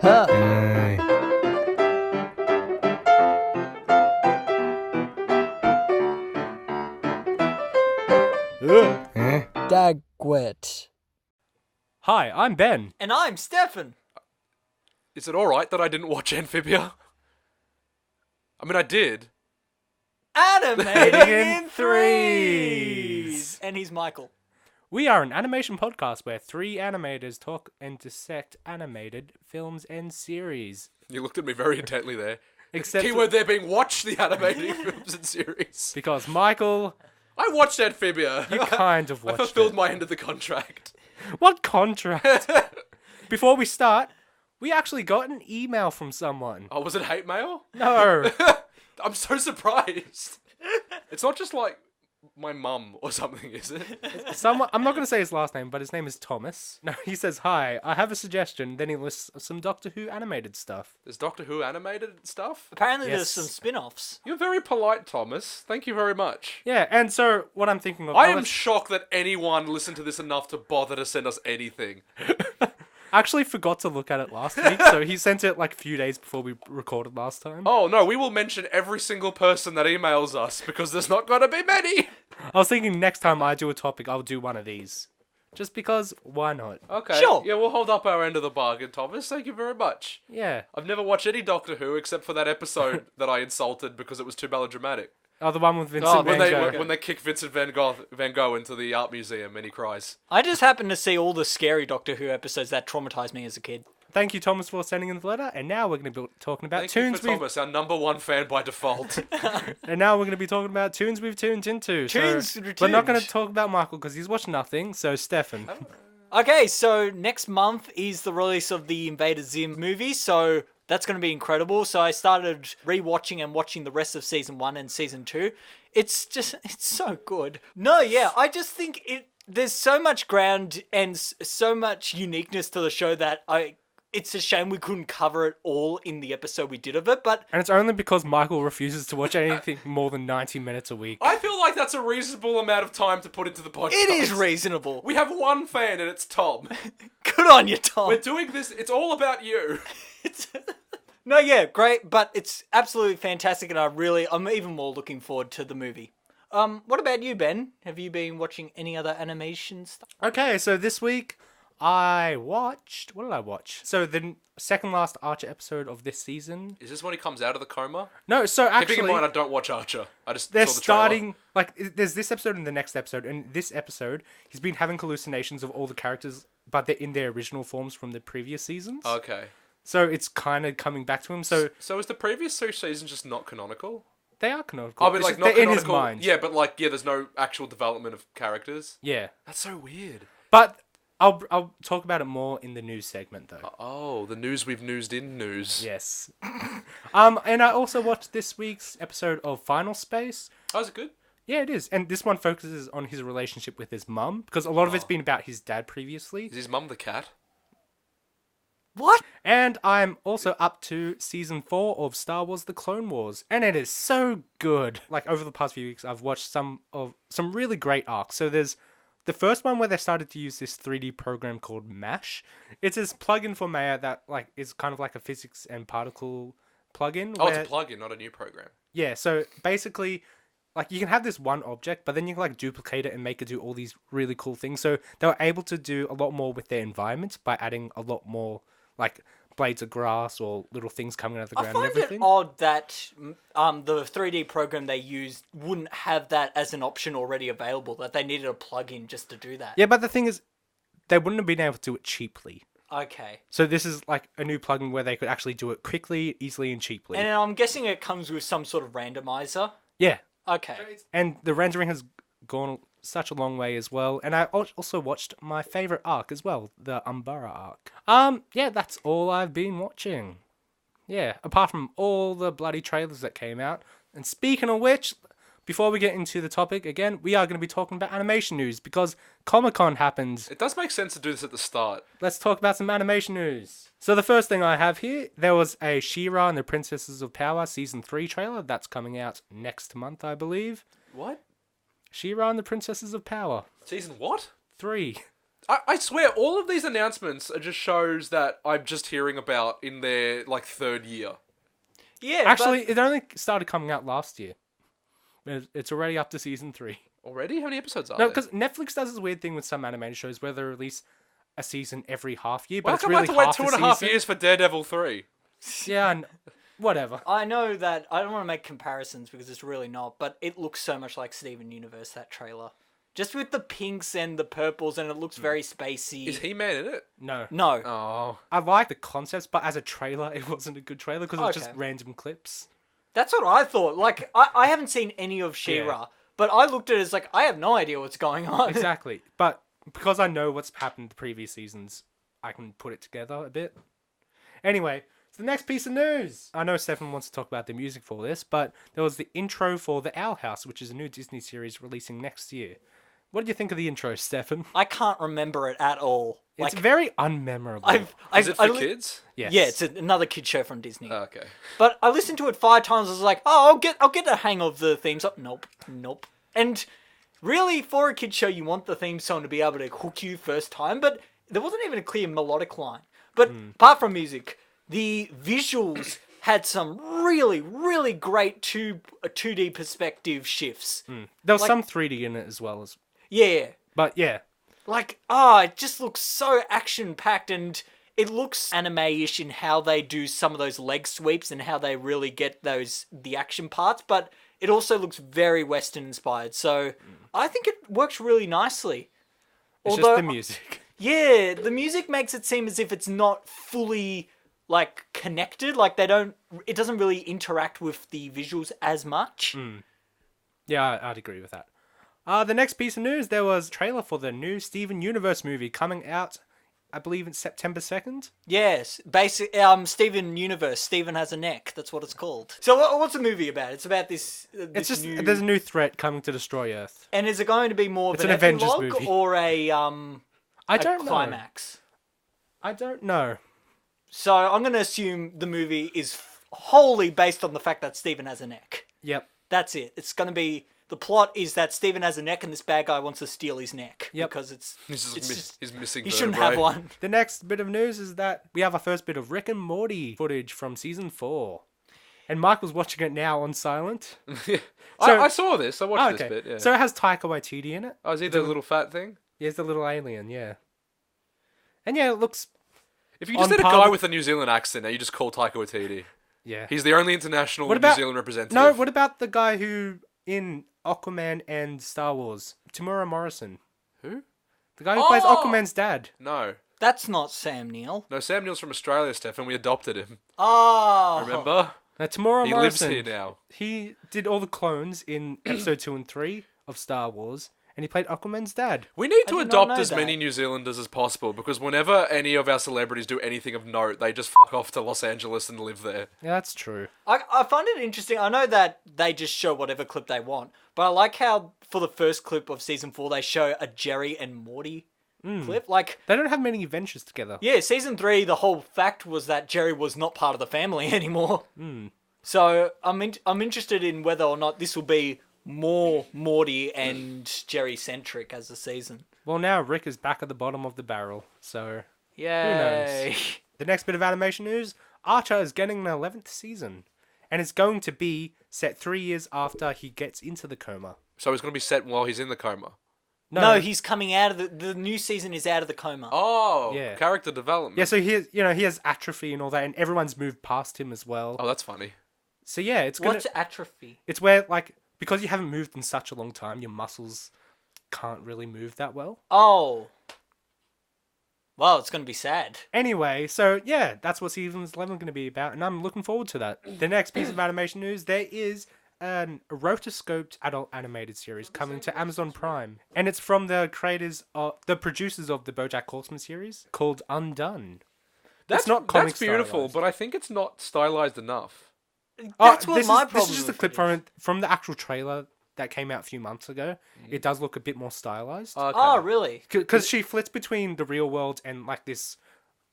Huh. Dagwit. Hi, I'm Ben. And I'm Stefan. Is it alright that I didn't watch Amphibia? I mean, I did. Animating in in Threes. And he's Michael. We are an animation podcast where three animators talk and dissect animated films and series. You looked at me very intently there. Except Keyword there being watch the animated films and series. because Michael, I watched Amphibia. you kind of I watched fulfilled it. my end of the contract. What contract? Before we start, we actually got an email from someone. Oh, was it hate mail? No. I'm so surprised. It's not just like my mum or something, is it? Someone, I'm not going to say his last name, but his name is Thomas. No, he says, hi, I have a suggestion. Then he lists some Doctor Who animated stuff. There's Doctor Who animated stuff? Apparently Yes. there's some spin-offs. You're very polite, Thomas. Thank you very much. Yeah, and so what I'm thinking of... I am shocked that anyone listened to this enough to bother to send us anything. I actually forgot to look at it last week, so he sent it like a few days before we recorded last time. Oh, no, we will mention every single person that emails us because there's not going to be many. I was thinking next time I do a topic, I'll do one of these. Just because, why not? Okay. Sure. Yeah, we'll hold up our end of the bargain, Thomas. Thank you very much. Yeah. I've never watched any Doctor Who except for that episode that I insulted because it was too melodramatic. Oh, the one with Vincent When Van Gogh. they kick Vincent Van Gogh into the art museum and he cries. I just happened to see all the scary Doctor Who episodes that traumatized me as a kid. Thank you, Thomas, for sending in the letter. And now we're going to be talking about Thank you tunes for Thomas, our number one fan by default. And now we're going to be talking about tunes we've tuned into. Tunes So we've we're not tuned. going to talk about Michael because he's watched nothing. So Stefan. Okay, so next month is the release of the Invader Zim movie, so that's going to be incredible. So I started rewatching and watching the rest of season 1 and season 2. It's so good. No, yeah, I just think there's so much ground and so much uniqueness to the show that it's a shame we couldn't cover it all in the episode we did of it, but And it's only because Michael refuses to watch anything more than 90 minutes a week. I feel like that's a reasonable amount of time to put into the podcast. it is reasonable. We have one fan and it's Tom. Good on you, Tom. We're doing this, it's all about you. No, yeah, great, but it's absolutely fantastic, and I'm even more looking forward to the movie. What about you, Ben? Have you been watching any other animation stuff? Okay, so this week I watched... What did I watch? So the second last Archer episode of this season. Is this when he comes out of the coma? No, so actually... Keeping in mind I don't watch Archer. I just They're saw the trailer. starting, like, there's this episode and the next episode, and this episode, he's been having hallucinations of all the characters, but they're in their original forms from the previous seasons. Okay. So it's kind of coming back to him, so So is the previous two seasons just not canonical? they are canonical. I mean, It's like, just not they're canonical. in his mind. Yeah, but, like, there's no actual development of characters. Yeah. That's so weird. But I'll talk about it more in the news segment, though. Oh, the news we've newsed in news. Yes. And I also watched this week's episode of Final Space. Oh, is it good? Yeah, it is. And this one focuses on his relationship with his mum, because a lot of it's been about his dad previously. Is his mum the cat? What? And I'm also up to season 4 of Star Wars: The Clone Wars, and it is so good. Like, over the past few weeks, I've watched some really great arcs. So there's the first one where they started to use this 3D program called MASH. It's this plugin for Maya that, like, is kind of like a physics and particle plugin. Oh, where- it's a plugin, not a new program. Yeah, so basically, like, you can have this one object, but then you can, like, duplicate it and make it do all these really cool things. So they were able to do a lot more with their environments by adding a lot more, like, blades of grass or little things coming out of the I ground and find it everything. odd that the 3D program they used wouldn't have that as an option already available, that they needed a plug-in just to do that. Yeah, but the thing is, they wouldn't have been able to do it cheaply. Okay. So this is, like, a new plugin where they could actually do it quickly, easily, and cheaply. And I'm guessing it comes with some sort of randomizer. Yeah. Okay. And the rendering has gone such a long way as well. And I also watched my favorite arc as well, the Umbara arc. Yeah, that's all I've been watching. Yeah, apart from all the bloody trailers that came out. And speaking of which, before we get into the topic again, we are going to be talking about animation news because Comic-Con happened. It does make sense to do this at the start. Let's talk about some animation news. So the first thing I have here, there was a She-Ra and the Princesses of Power Season 3 trailer. That's coming out next month, I believe. What? She-Ra and the Princesses of Power Season what? 3. I swear, all of these announcements are just shows that I'm just hearing about in their, like, third year. Yeah, Actually, it only started coming out last year. It's already up to season 3. Already? How many episodes are No, there? because Netflix does this weird thing with some animated shows where they release a season every half year, but Why it's come I really have to wait half a 2.5 season. years for Daredevil 3? Yeah, whatever. I know that I don't want to make comparisons because it's really not, but it looks so much like Steven Universe, that trailer. Just with the pinks and the purples, and it looks very spacey. Is He-Man in it? No. No. Oh. I like the concepts, but as a trailer, it wasn't a good trailer because it was just Okay. random clips. That's what I thought. Like, I haven't seen any of She-Ra, but I looked at it as like, I have no idea what's going on. Exactly. But because I know what's happened in the previous seasons, I can put it together a bit. Anyway, so the next piece of news. I know Stefan wants to talk about the music for this, but there was the intro for The Owl House, which is a new Disney series releasing next year. What did you think of the intro, Stefan? I can't remember it at all. It's very unmemorable. Is it for kids? Yes. Yeah, it's another kid show from Disney. Oh, okay. But I listened to it 5 times. I was like, oh, I'll get a hang of the theme song. Nope. And really, for a kid show, you want the theme song to be able to hook you first time. But there wasn't even a clear melodic line. But apart from music, the visuals had some really, really great 2D perspective shifts. There was some 3D in it as well as. Yeah. But yeah. Like, it just looks so action-packed, and it looks anime-ish in how they do some of those leg sweeps and how they really get the action parts, but it also looks very Western-inspired, so I think it works really nicely. It's just the music. Yeah, the music makes it seem as if it's not fully, like, connected, like it doesn't really interact with the visuals as much. Yeah, I'd agree with that. The next piece of news, there was a trailer for the new Steven Universe movie coming out, I believe it's September 2nd. Yes, Steven Universe. Steven has a neck. That's what it's called. So what's the movie about? It's about this. It's just there's a new threat coming to destroy Earth. And is it going to be more of It's an an Avengers epilogue movie. or a I don't know. climax? I don't know. So I'm going to assume the movie is wholly based on the fact that Steven has a neck. Yep. That's it. It's going to be. The plot is that Steven has a neck and this bad guy wants to steal his neck. Yep. Because it's He's missing he shouldn't vertebrae. have one. The next bit of news is that we have our first bit of Rick and Morty footage from season 4. And Michael's watching it now on silent. I saw this. I watched Okay. this bit, yeah. So it has Taika Waititi in it. Oh, is he the little fat thing? Here's the little alien, yeah. And yeah, it looks... If you just On did a par guy with- with a New Zealand accent, now you just call Taika Waititi. Yeah. He's the only international What about- New Zealand representative. No, what about the guy who in Aquaman and Star Wars? Tamura Morrison. Who? The guy who plays Oh! Aquaman's dad. No. That's not Sam Neill. No, Sam Neill's from Australia, Stefan. We adopted him. Oh. Remember? Now, Tamura He lives Morrison. here now. He did all the clones in episode 2 and 3 of Star Wars, and he played Aquaman's dad. We need I to did not adopt know as that. many New Zealanders as possible, because whenever any of our celebrities do anything of note, they just fuck off to Los Angeles and live there. Yeah, that's true. I find it interesting. I know that they just show whatever clip they want, but I like how for the first clip of season 4 they show a Jerry and Morty clip. Like, They don't have many adventures together. yeah, season 3 the whole fact was that Jerry was not part of the family anymore. So I'm interested in whether or not this will be more Morty and Jerry centric as the season. Well, now Rick is back at the bottom of the barrel, so... Yay! The next bit of animation news, Archer is getting an 11th season, and it's going to be set 3 years after he gets into the coma. So it's going to be set while he's in the coma. No, he's coming out of the new season is out of the coma. Oh, Yeah. character development. Yeah, so he has atrophy and all that, and everyone's moved past him as well. Oh, that's funny. So yeah, it's gonna... What's atrophy? It's where, like, because you haven't moved in such a long time, your muscles can't really move that well. Oh. Well, it's going to be sad. Anyway, so yeah, that's what season 11 is going to be about, and I'm looking forward to that. The next piece of animation news, there is an rotoscoped adult animated series coming to Amazon Prime, and it's from the producers of the BoJack Horseman series called Undone. That's not comic That's beautiful, stylized. but I think it's not stylized enough. That's what my This problem is just a with clip it is. from the actual trailer that came out a few months ago. It does look a bit more stylized. Okay. Oh, really? Because she flits between the real world and like this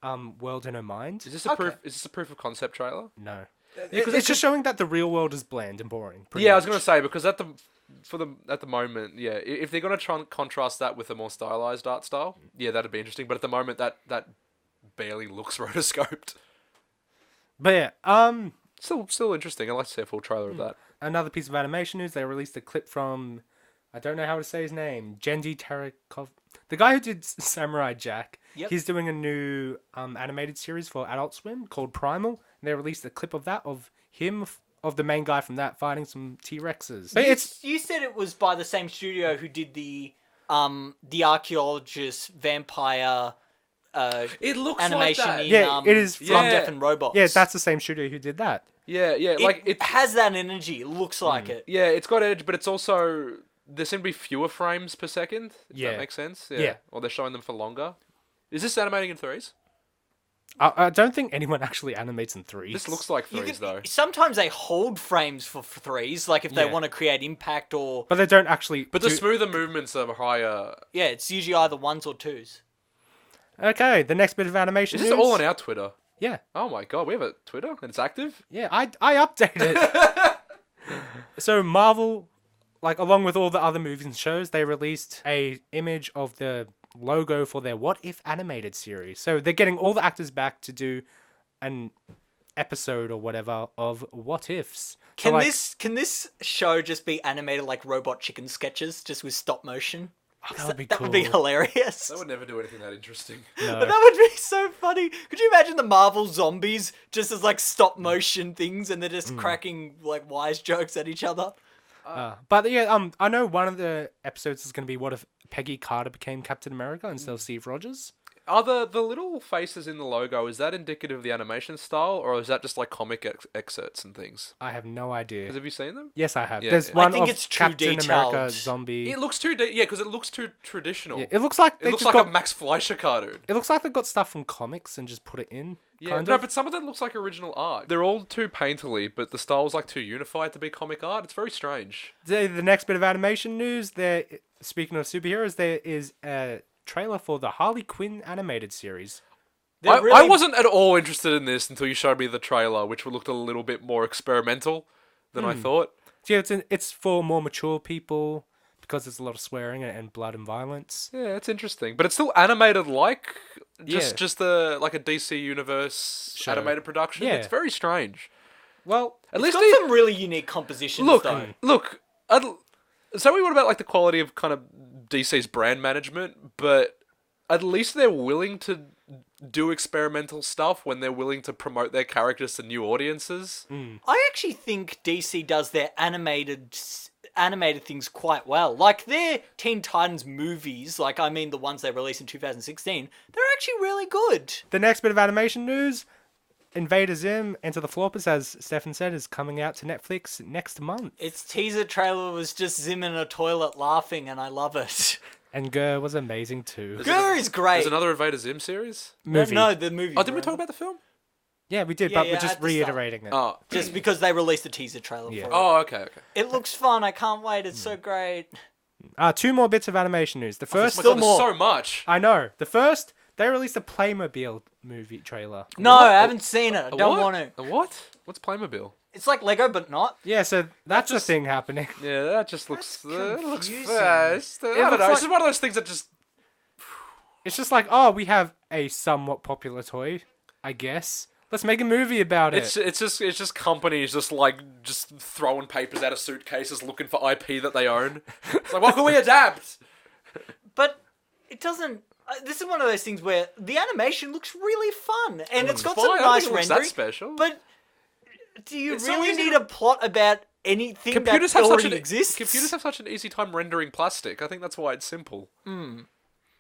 world in her mind. Is this a proof? Is this a proof of concept trailer? No. It's just showing that the real world is bland and boring. pretty Yeah, I was much. going to say, because at the at the moment, yeah. If they're gonna try and contrast that with a more stylized art style, yeah, that'd be interesting. But at the moment, that barely looks rotoscoped. But yeah, Still interesting. I'd like to see a full trailer of that. another piece of animation news. They released a clip from, I don't know how to say his name, Genji Tarakov, the guy who did Samurai Jack. Yep. He's doing a new animated series for Adult Swim called Primal. And they released a clip of that, of him, of the main guy from that, fighting some T-Rexes. But You said it was by the same studio who did the archaeologist vampire It looks animation like that. in Yeah, it is From Yeah. Death and Robots. yeah, that's the same studio who did that. Yeah, it like it has that energy. It looks like it. Yeah, it's got edge, but it's also there seem to be fewer frames per second. If Yeah. that makes sense. Yeah. Or they're showing them for longer. Is this animating in threes? I don't think anyone actually animates in threes. This looks like You threes can- though. Sometimes they hold frames for threes, like if they Yeah. want to create impact or But they don't actually. But the do- smoother movements are higher. yeah, it's usually either ones or twos. Okay, the next bit of animation. Is this news. all on our Twitter? Yeah, Oh my god, we have a Twitter and it's active. yeah. I updated it. So Marvel, like along with all the other movies and shows, they released a image of the logo for their What If animated series. So they're getting all the actors back to do an episode or whatever of What Ifs. So, Can like, can this show just be animated like robot chicken sketches, just with stop motion? that would be That cool. would be hilarious. That would never do anything that interesting. No. But that would be so funny. Could you imagine the Marvel zombies just as like stop motion things, and they're just cracking like wise jokes at each other? But yeah, I know one of the episodes is going to be what if Peggy Carter became Captain America instead of Steve Rogers. Are the little faces in the logo, is that indicative of the animation style, or is that just like comic excerpts and things? I have no idea. Have you seen them? Yes, I have. Yeah, There's yeah. one I think of it's too Captain detailed. America zombie. It looks too because it looks too traditional. Yeah, it looks like It they looks just like got. a Max Fleischer cartoon. It looks like they got stuff from comics and just put it in. Yeah, kind no, of. but some of them looks like original art. They're all too painterly, but the style's like too unified to be comic art. It's very strange. The next bit of animation news. Speaking of superheroes, there is a trailer for the Harley Quinn animated series. I wasn't at all interested in this until you showed me the trailer, which looked a little bit more experimental than I thought. So yeah, it's for more mature people because there's a lot of swearing and blood and violence. Yeah, it's interesting, but it's still animated like Yeah. just like a DC Universe Show. animated production. Yeah. It's very strange. Well, At It's least got some really unique compositions look, though. look. So we what about like the quality of kind of DC's brand management, but at least they're willing to do experimental stuff when they're willing to promote their characters to new audiences. I actually think DC does their animated things quite well. Like their Teen Titans movies, like I mean the ones they released in 2016, they're actually really good. the next bit of animation news. Invader Zim Enter the Florpus, as Stefan said, is coming out to Netflix next month. Its teaser trailer was just Zim in a toilet laughing, and I love it. And Gurr was amazing too. Gurr is great. There's another Invader Zim series. Movie. No, the movie. Oh, didn't we talk about the film? Yeah, we did, Yeah, but yeah, we're just at the start. reiterating it. Oh, Just because they released a teaser trailer Yeah. for it. oh, okay. It looks fun. I can't wait. It's so great. Two more bits of animation news. The Oh my first, God, Still there's more. so much. I know. The first, they released a Playmobil movie trailer. No, I haven't seen it. I don't what? want to. A what? What's Playmobil? It's like Lego, but not. Yeah, so that's just- a thing happening. Yeah, that just looks. That's That looks confusing. fast. I don't looks know. like- It's just one of those things that just. It's just like, oh, we have a somewhat popular toy, I guess. Let's make a movie about it. It's just companies just throwing papers out of suitcases looking for IP that they own. It's like, what can we adapt? But it doesn't. This is one of those things where the animation looks really fun, and it's got Fine, some I don't nice think it looks rendering. that special. But do you It's so really easy need to- a plot about anything Computers that have already such an exists? computers have such an easy time rendering plastic. I think that's why it's simple.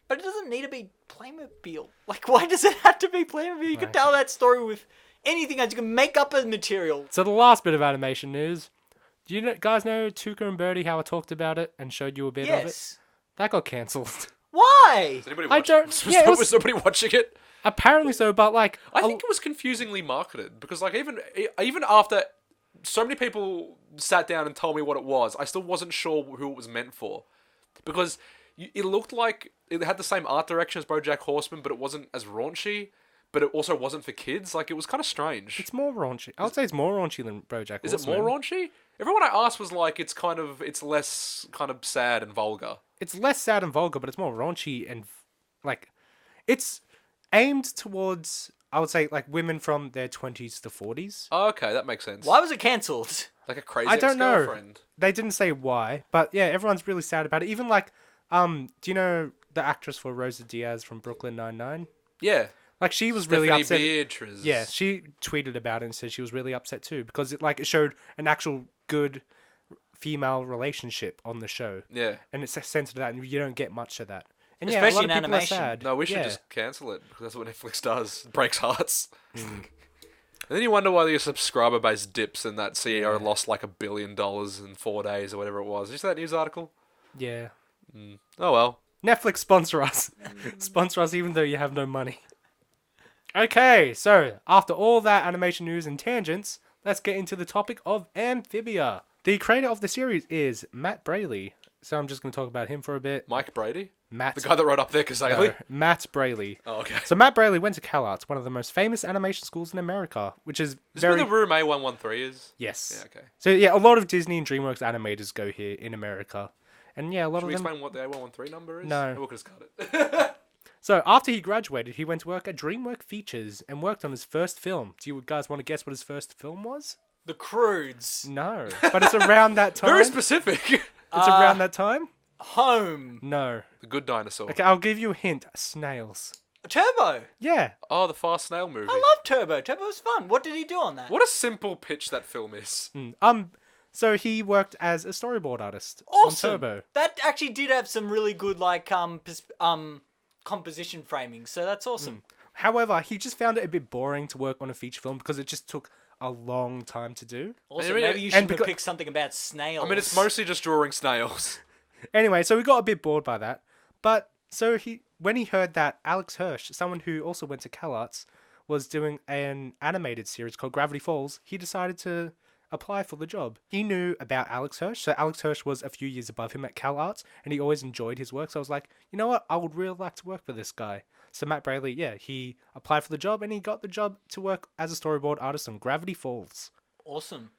But it doesn't need to be Playmobil. Like, why does it have to be Playmobil? You can tell that story with anything else. You can make up a material. So the last bit of animation news. Do you guys know Tuca and Birdie, how I talked about it and showed you a bit of it? Yes. That got cancelled. Why? Is anybody I watching? don't- yeah, it was- Was nobody watching it? Apparently so, but like... I think it was confusingly marketed because, like, even after so many people sat down and told me what it was, I still wasn't sure who it was meant for, because it looked like it had the same art direction as BoJack Horseman, but it wasn't as raunchy. but it also wasn't for kids. Like, it was kind of strange. It's more raunchy. I would say it's more raunchy than BoJack Is Horseman. it more raunchy? Everyone I asked was like, it's less kind of sad and vulgar. It's less sad and vulgar, but it's more raunchy and like it's aimed towards, I would say, like women from their 20s to 40s. Oh, okay, that makes sense. Why was it cancelled? Like a crazy I don't know. ex-girlfriend. They didn't say why, but yeah, everyone's really sad about it. Even like, do you know the actress for Rosa Diaz from Brooklyn Nine-Nine? Yeah. Like she was really Stephanie upset. Beatriz. Yeah, she tweeted about it and said she was really upset too because it showed an actual good female relationship on the show. Yeah. And it's centered that, and you don't get much of that. And yeah, Especially a lot in of people animation. are sad. No, we should Yeah. just cancel it because that's what Netflix does. It breaks hearts. And then you wonder why your subscriber base dips and that CEO lost like $1 billion in 4 days or whatever it was. Did you see that news article? Yeah. Oh well. Netflix sponsor us. Sponsor us even though you have no money. Okay, so after all that animation news and tangents, let's get into the topic of Amphibia. The creator of the series is Matt Braley. So I'm just going to talk about him for a bit. Mike Brady? Matt. The guy that wrote Up There Kazali? No, Matt Braley. Oh, okay. So Matt Braley went to CalArts, one of the most famous animation schools in America, which is Is very... this where the room A113 is? Yes. Yeah, okay. So yeah, a lot of Disney and DreamWorks animators go here in America. And yeah, a lot Should we of them... explain what the A113 number is? No. We'll just cut it. So after he graduated, he went to work at DreamWorks Features and worked on his first film. Do you guys want to guess what his first film was? The Croods. No. But it's around that time. Very specific. It's around that time? Home. No. The Good Dinosaur. Okay, I'll give you a hint. Snails. Turbo. Yeah. Oh, the Fast Snail movie. I love Turbo. Turbo was fun. What did he do on that? What a simple pitch that film is. So he worked as a storyboard artist Awesome. on Turbo. That actually did have some really good composition framing. So that's awesome. However, he just found it a bit boring to work on a feature film because it just took a long time to do. Also, mean, maybe you and should have picked something about snails. I mean, it's mostly just drawing snails. Anyway, so we got a bit bored by that. But so when he heard that Alex Hirsch, someone who also went to CalArts, was doing an animated series called Gravity Falls, he decided to apply for the job. He knew about Alex Hirsch, so Alex Hirsch was a few years above him at CalArts, and he always enjoyed his work. So I was like, you know what? I would really like to work for this guy. So Matt Braley, he applied for the job, and he got the job to work as a storyboard artist on Gravity Falls. Awesome.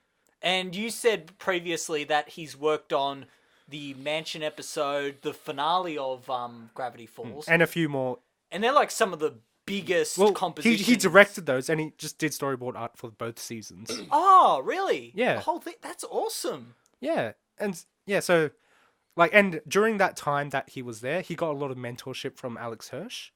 And you said previously that he's worked on the Mansion episode, the finale of Gravity Falls. And a few more. And they're like some of the biggest Well, compositions. he directed those, and he just did storyboard art for both seasons. Oh, really? Yeah. The whole thing. That's awesome. Yeah, and yeah, so like, and during that time that he was there, he got a lot of mentorship from Alex Hirsch,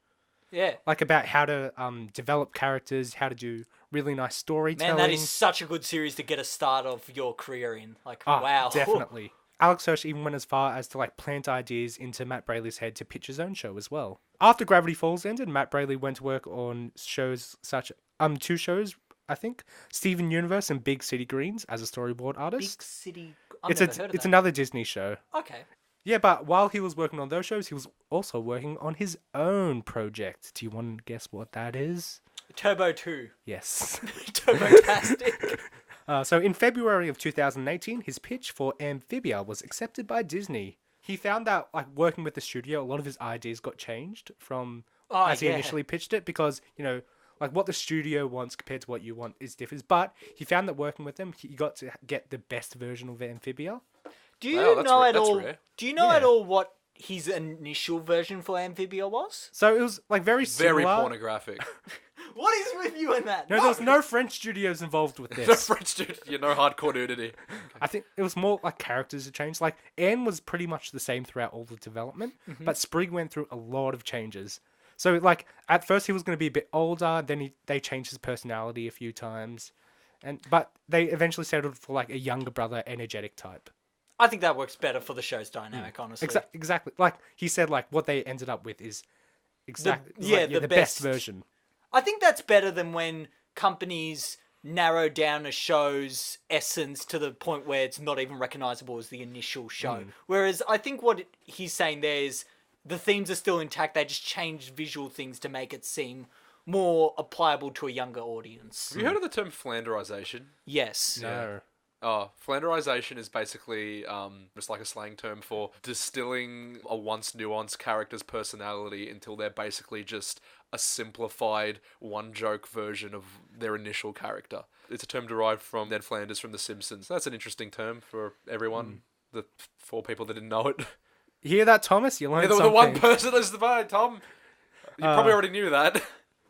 Yeah. like about how to develop characters, how to do really nice storytelling. Man, that is such a good series to get a start of your career in. Like, Ah, wow. definitely. Alex Hirsch even went as far as to like plant ideas into Matt Braley's head to pitch his own show as well. After Gravity Falls ended, Matt Braley went to work on shows such two shows, I think, Steven Universe and Big City Greens as a storyboard artist. Big City. I've never heard of It's that. another Disney show. Okay. Yeah, but while he was working on those shows, he was also working on his own project. Do you want to guess what that is? Turbo 2. Yes. Turbo-tastic. So in February of 2018, his pitch for Amphibia was accepted by Disney. He found that, like, working with the studio, a lot of his ideas got changed from as he initially pitched it because, you know, like what the studio wants compared to what you want is differs. But he found that working with them, he got to get the best version of Amphibia. Do you Wow, that's know rare- at that's all? rare. Do you know Yeah. at all what his initial version for Amphibia was? So it was like very similar. Very pornographic. What is with you in that? No, there was no French studios involved with No this. French dude. You know, hardcore nudity. I think it was more like characters had changed. Like Anne was pretty much the same throughout all the development, but Sprig went through a lot of changes. So like at first he was going to be a bit older, then they changed his personality a few times, but they eventually settled for like a younger brother, energetic type. I think that works better for the show's dynamic, honestly. Exactly. Like he said, like what they ended up with is exactly the the best. best version. I think that's better than when companies narrow down a show's essence to the point where it's not even recognizable as the initial show. Whereas I think what he's saying there is the themes are still intact. They just changed visual things to make it seem more applicable to a younger audience. Have you heard of the term flanderization? Yes. No. Oh, flanderization is basically just like a slang term for distilling a once nuanced character's personality until they're basically just a simplified one-joke version of their initial character. It's a term derived from Ned Flanders from The Simpsons. That's an interesting term for everyone, the 4 people that didn't know it. You hear that, Thomas? You learned The something. one person is the fine, Tom. You probably already knew that.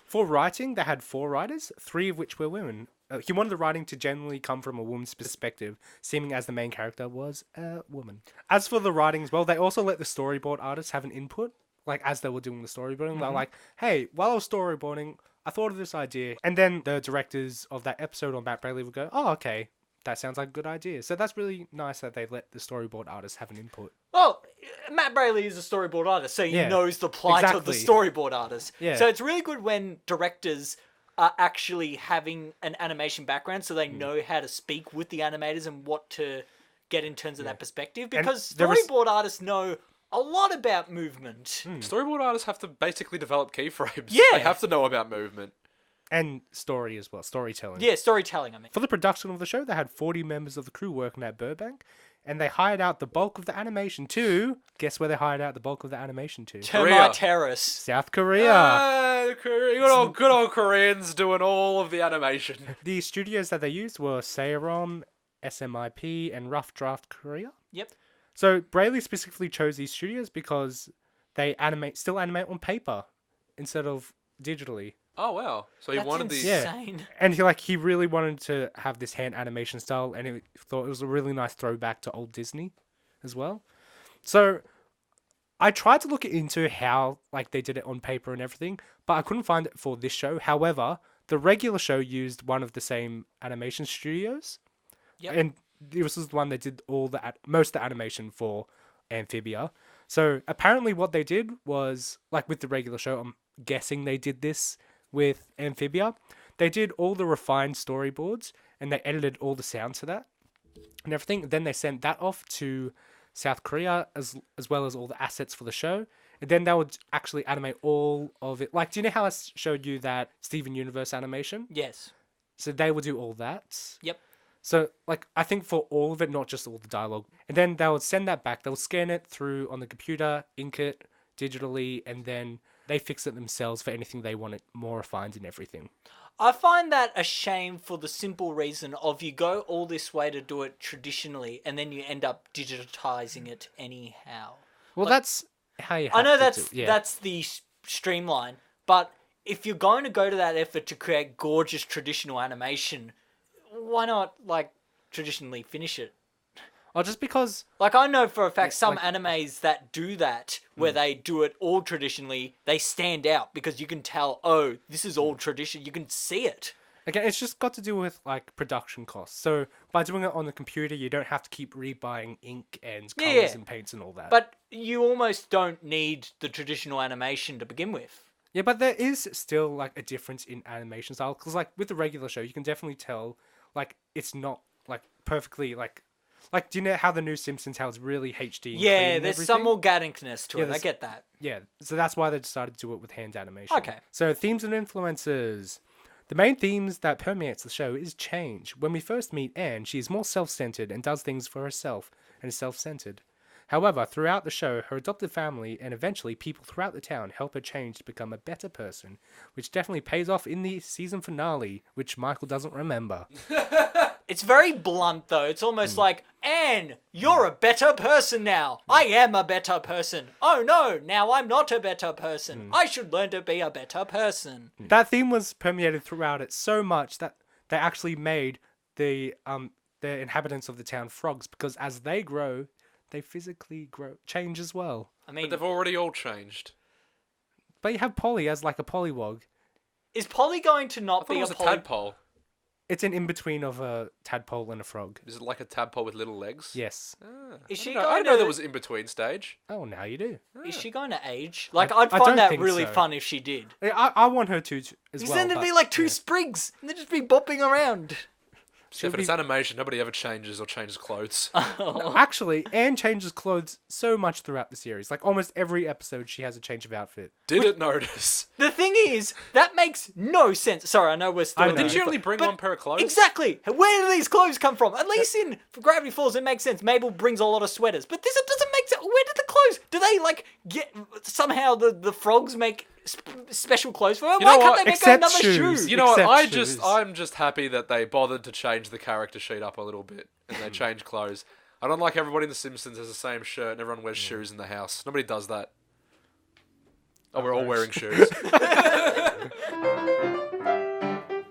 For writing, they had 4 writers, 3 of which were women. He wanted the writing to generally come from a woman's perspective, seeming as the main character was a woman. As for the writing as well, they also let the storyboard artists have an input, like as they were doing the storyboarding. They're like, hey, while I was storyboarding, I thought of this idea. And then the directors of that episode on Matt Braley would go, oh, okay, that sounds like a good idea. So that's really nice that they let the storyboard artists have an input. Well, Matt Braley is a storyboard artist, so he Yeah, knows the plight of the exactly. storyboard artist. Yeah. So it's really good when directors are actually having an animation background, so they know how to speak with the animators and what to get in terms of that perspective. Because there was- storyboard artists know a lot about movement. Storyboard artists have to basically develop keyframes. Yeah. They have to know about movement. And story as well, storytelling. Yeah, storytelling, I mean. For the production of the show, they had 40 members of the crew working at Burbank, and they hired out the bulk of the animation to... Guess where they hired out the bulk of the animation to? Termite Terrace. South Korea. Good old Koreans doing all of the animation. The studios that they used were Seirom, SMIP, and Rough Draft Korea. Yep. So Braley specifically chose these studios because they still animate on paper instead of digitally. Oh, wow. So he That's wanted these... insane. And he really wanted to have this hand animation style, and he thought it was a really nice throwback to old Disney as well. So I tried to look into how they did it on paper and everything, but I couldn't find it for this show. However, the regular show used one of the same animation studios. Yep. And this was the one that did most of the animation for Amphibia. So apparently what they did was, with the regular show, I'm guessing they did this with Amphibia. They did all the refined storyboards and they edited all the sounds to that and everything. Then they sent that off to South Korea as well as all the assets for the show. And then they would actually animate all of it. Do you know how I showed you that Steven Universe animation? Yes. So they would do all that. Yep. So, I think for all of it, not just all the dialogue. And then they would send that back. They would scan it through on the computer, ink it digitally, and then they fix it themselves for anything they want it more refined and everything. I find that a shame for the simple reason of you go all this way to do it traditionally, and then you end up digitizing it anyhow. Well, that's how you have I know to do it. Yeah. that's the streamline, but if you're going to go to that effort to create gorgeous traditional animation, why not traditionally finish it? Or just because... I know for a fact some animes that do that, where they do it all traditionally, they stand out because you can tell, oh, this is all tradition. You can see it. Again, it's just got to do with production costs. So by doing it on the computer, you don't have to keep rebuying ink and colors and paints and all that. But you almost don't need the traditional animation to begin with. Yeah, but there is still a difference in animation style because with the regular show, you can definitely tell it's not perfectly do you know how the new Simpsons, how it's really HD and clean and there's everything? some organicness to it. I there's- get that. Yeah, so that's why they decided to do it with hand animation. Okay. So themes and influences. The main themes that permeates the show is change. When we first meet Anne, she is more self-centered and does things for herself and is self-centered. However, throughout the show, her adopted family and eventually people throughout the town help her change to become a better person, which definitely pays off in the season finale, which Michael doesn't remember. It's very blunt, though. It's almost like, Anne, you're a better person now. I am a better person. Oh no, now I'm not a better person. I should learn to be a better person. That theme was permeated throughout it so much that they actually made the inhabitants of the town frogs, because as they grow, they physically change as well. I But mean, they've already all changed. But you have Polly as a pollywog. is Polly going to I not thought be it was a a poly... tadpole. It's an in-between of a tadpole and a frog. Is it like a tadpole with little legs? Yes. Is she I going didn't know to... there was in between stage. Oh, now you do. Is she going to age? I'd I find don't that think really so. fun if she did. I want her to as Because well. then there'd but- be two sprigs, and they'd just be bopping around. Stefan, it's animation. Nobody ever changes or changes clothes. No, actually, Anne changes clothes so much throughout the series. Like almost every episode, she has a change of outfit. Didn't notice. The thing is, that makes no sense. Sorry, I know we're still... I know. Didn't you only bring one pair of clothes? Exactly. Where do these clothes come from? At least in Gravity Falls, it makes sense. Mabel brings a lot of sweaters, but this it doesn't make sense. Where did the clothes? Do they like get somehow the frogs make special clothes for her? You Why know can't what? they make Except another shoes. shoe? You know what? Except I'm just happy that they bothered to change the character sheet up a little bit and they changed clothes. I don't like everybody in The Simpsons has the same shirt and everyone wears shoes in the house. Nobody does that. Oh, we're all wearing shoes.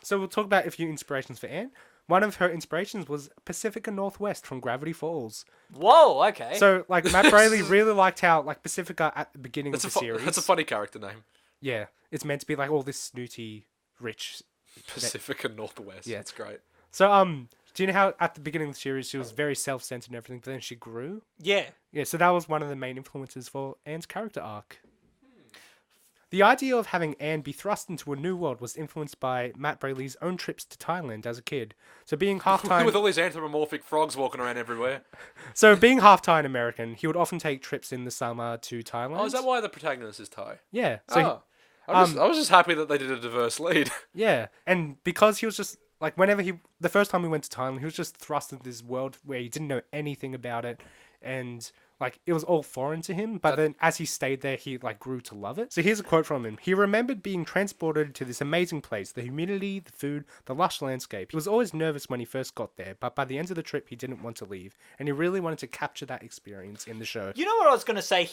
So we'll talk about a few inspirations for Anne. One of her inspirations was Pacifica Northwest from Gravity Falls. Whoa, okay. So, like, Matt Braley really liked how, like, Pacifica at the beginning of the series... That's a funny character name. Yeah, it's meant to be, like, all this snooty, rich... Pacifica Northwest. Yeah. That's great. So, do you know how at the beginning of the series she was very self-centered and everything, but then she grew? yeah. Yeah, so that was one of the main influences for Anne's character arc. The idea of having Anne be thrust into a new world was influenced by Matt Braley's own trips to Thailand as a kid. So being half Thai, With all these anthropomorphic frogs walking around everywhere. being half Thai American, he would often take trips in the summer to Thailand. Oh, is that why the protagonist is Thai? Yeah. So I was just happy that they did a diverse lead. yeah, and because he was just like the first time he went to Thailand, he was just thrust into this world where he didn't know anything about it, and like it was all foreign to him. But then as he stayed there, he like grew to love it. So here's a quote from him: "He remembered being transported to this amazing place, the humidity, the food, the lush landscape. He was always nervous when he first got there, but by the end of the trip, he didn't want to leave, and he really wanted to capture that experience in the show." You know what I was going to say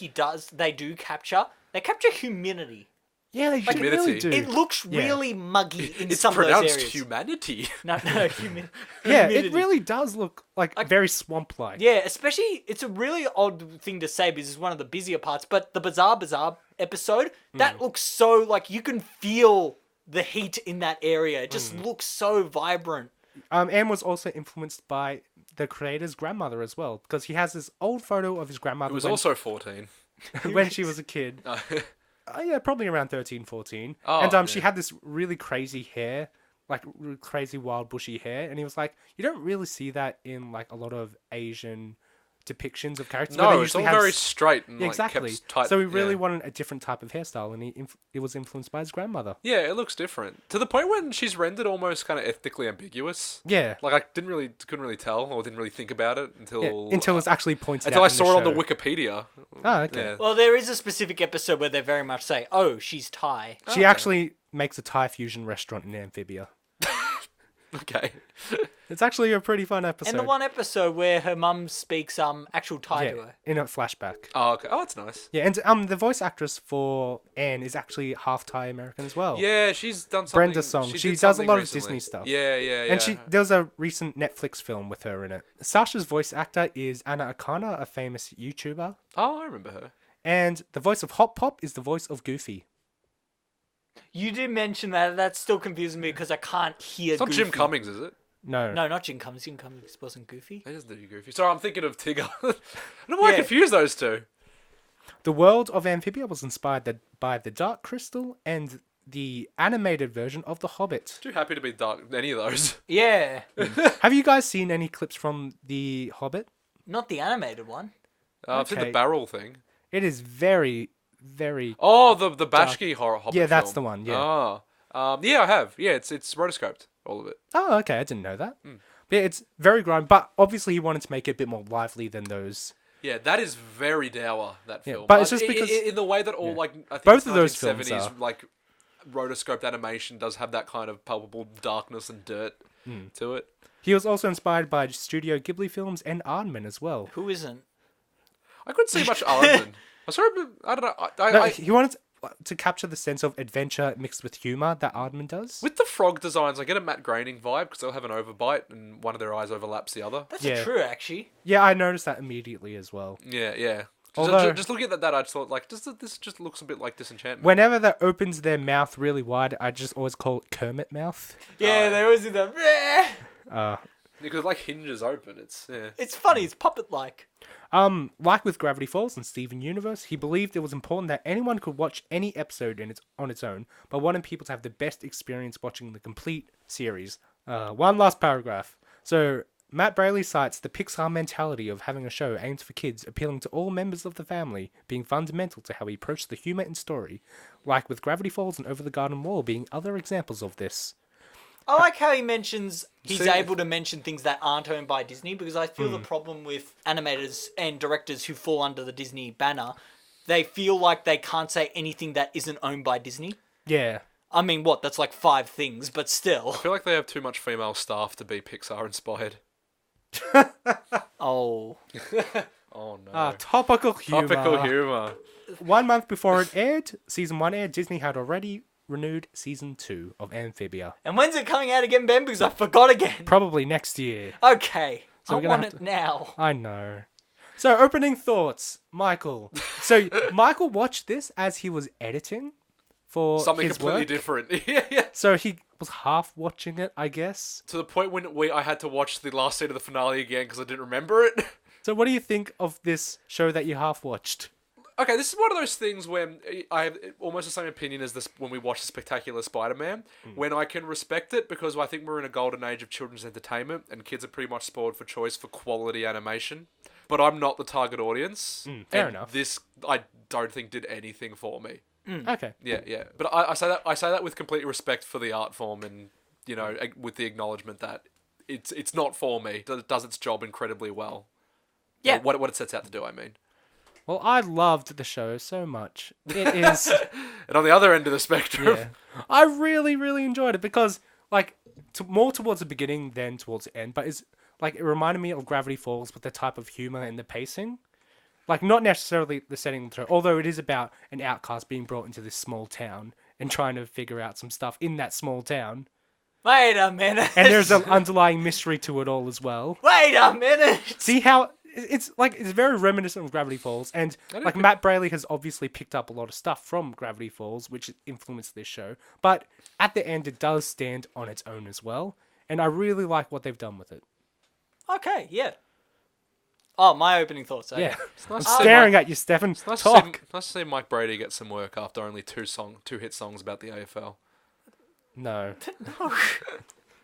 they do capture? They capture humidity. Yeah, they really do. It looks Yeah. really muggy in It's some of those pronounced areas. humanity. No, Yeah, humidity. it really does look like very swamp-like. Yeah, especially, it's a really odd thing to say because it's one of the busier parts, but the Bazaar episode, that looks so, like, you can feel the heat in that area. It just looks so vibrant. Anne was also influenced by the creator's grandmother as well, because he has this old photo of his grandmother It was also 14. when she was a kid. Yeah, probably around 13, 14. Oh, and she yeah. had this really crazy hair, like crazy wild bushy hair, and he was like, you don't really see that in like a lot of Asian depictions of characters. where they No, it's all usually have very straight and Yeah, like, exactly. kept tight. So he really yeah. wanted a different type of hairstyle, and it was influenced by his grandmother. Yeah, it looks different. To the point when she's rendered almost kind of ethnically ambiguous. Yeah. Like I couldn't really tell or didn't really think about it until Until it's actually pointed until out I in saw it on the show. Wikipedia. Oh, okay. Yeah. Well, there is a specific episode where they very much say, oh, she's Thai. She actually makes a Thai fusion restaurant in Amphibia. Okay. It's actually a pretty fun episode. And the one episode where her mum speaks actual Thai to yeah, her. in a flashback. Oh, okay. Oh, that's nice. Yeah, and the voice actress for Anne is actually half Thai American as well. Yeah, she's done something. Brenda Song. She did does a something lot of recently. Disney stuff. Yeah, yeah, yeah. And there was a recent Netflix film with her in it. Sasha's voice actor is Anna Akana, a famous YouTuber. Oh, I remember her. And the voice of Hot Pop is the voice of Goofy. You did mention that. That's still confusing me because I can't hear It's not Goofy. Jim Cummings, is it? No. No, not Jim Cummings. Jim Cummings wasn't Goofy. He doesn't do Goofy. Sorry, I'm thinking of Tigger. I don't know why I Yeah. confuse those two. The world of Amphibia was inspired by the Dark Crystal and the animated version of The Hobbit. Too happy to be dark. Any of those. Yeah. Have you guys seen any clips from The Hobbit? Not the animated one. I've seen the Okay. barrel thing. It is very, very... Oh, the Bashki horror Hobbit Yeah, that's film. the one, yeah. Oh. Yeah, I have. Yeah, it's rotoscoped, all of it. Oh, okay, I didn't know that. But yeah, it's very grimy, but obviously he wanted to make it a bit more lively than those. Yeah, that is very dour, that film. but it's just because- in the way that all like I think Both it's of those films 1970s, are. like rotoscoped animation does have that kind of palpable darkness and dirt to it. He was also inspired by Studio Ghibli films and Aardman as well. Who isn't? I couldn't see much Aardman. I'm sorry, but I don't know. No, he wanted to capture the sense of adventure mixed with humor that Aardman does. With the frog designs, I get a Matt Groening vibe because they'll have an overbite and one of their eyes overlaps the other. That's Yeah. true, actually. Yeah, I noticed that immediately as well. Yeah, yeah. Although- Just looking at that, I just thought, like, this just looks a bit like Disenchantment. Whenever that opens their mouth really wide, I just always call it Kermit mouth. Yeah, they always do that. Because, like, hinges open, yeah. It's funny. It's puppet-like. Like with Gravity Falls and Steven Universe, he believed it was important that anyone could watch any episode on its own, but wanted people to have the best experience watching the complete series. One last paragraph. So, Matt Braley cites the Pixar mentality of having a show aimed for kids, appealing to all members of the family, being fundamental to how he approached the humour and story, like with Gravity Falls and Over the Garden Wall being other examples of this. I like how he mentions he's See- able to mention things that aren't owned by Disney, because I feel the problem with animators and directors who fall under the Disney banner, they feel like they can't say anything that isn't owned by Disney. Yeah. I mean, what? That's like 5 things, but still. I feel like they have too much female staff to be Pixar inspired. Oh. Oh no. Topical humour. Topical humor. 1 month before it aired, season 1 aired, Disney had already renewed season 2 of Amphibia. And when's it coming out again, Ben? Because I forgot again. Probably next year. Okay. So I we're gonna want have it to- now. I know. So, opening thoughts, Michael. So, Michael watched this as he was editing for Something his completely work. different. Yeah. So he was half watching it, I guess. To the point when I had to watch the last scene of the finale again because I didn't remember it. So, what do you think of this show that you half watched? Okay, this is one of those things where I have almost the same opinion as this when we watch the Spectacular Spider-Man, when I can respect it because I think we're in a golden age of children's entertainment and kids are pretty much spoiled for choice for quality animation. But I'm not the target audience. Fair and enough. This, I don't think, did anything for me. Okay. Yeah. But I say that with complete respect for the art form and, you know, with the acknowledgement that it's not for me. It does its job incredibly well. Yeah. What it sets out to do, I mean. Well, I loved the show so much. It is... And on the other end of the spectrum, yeah. I really, really enjoyed it because, like, more towards the beginning than towards the end, but it's, like, it reminded me of Gravity Falls with the type of humour and the pacing. Like, not necessarily the setting of the show, although it is about an outcast being brought into this small town and trying to figure out some stuff in that small town. Wait a minute. And there's an underlying mystery to it all as well. Wait a minute. See how it's like it's very reminiscent of Gravity Falls, and like Matt Braley has obviously picked up a lot of stuff from Gravity Falls, which influenced this show. But at the end, it does stand on its own as well, and I really like what they've done with it. Okay, yeah. Oh, my opening thoughts. Okay. Yeah, I'm nice to see staring at you, Stefan. nice Talk. to see Mike Brady get some work after only two hit songs about the AFL. No.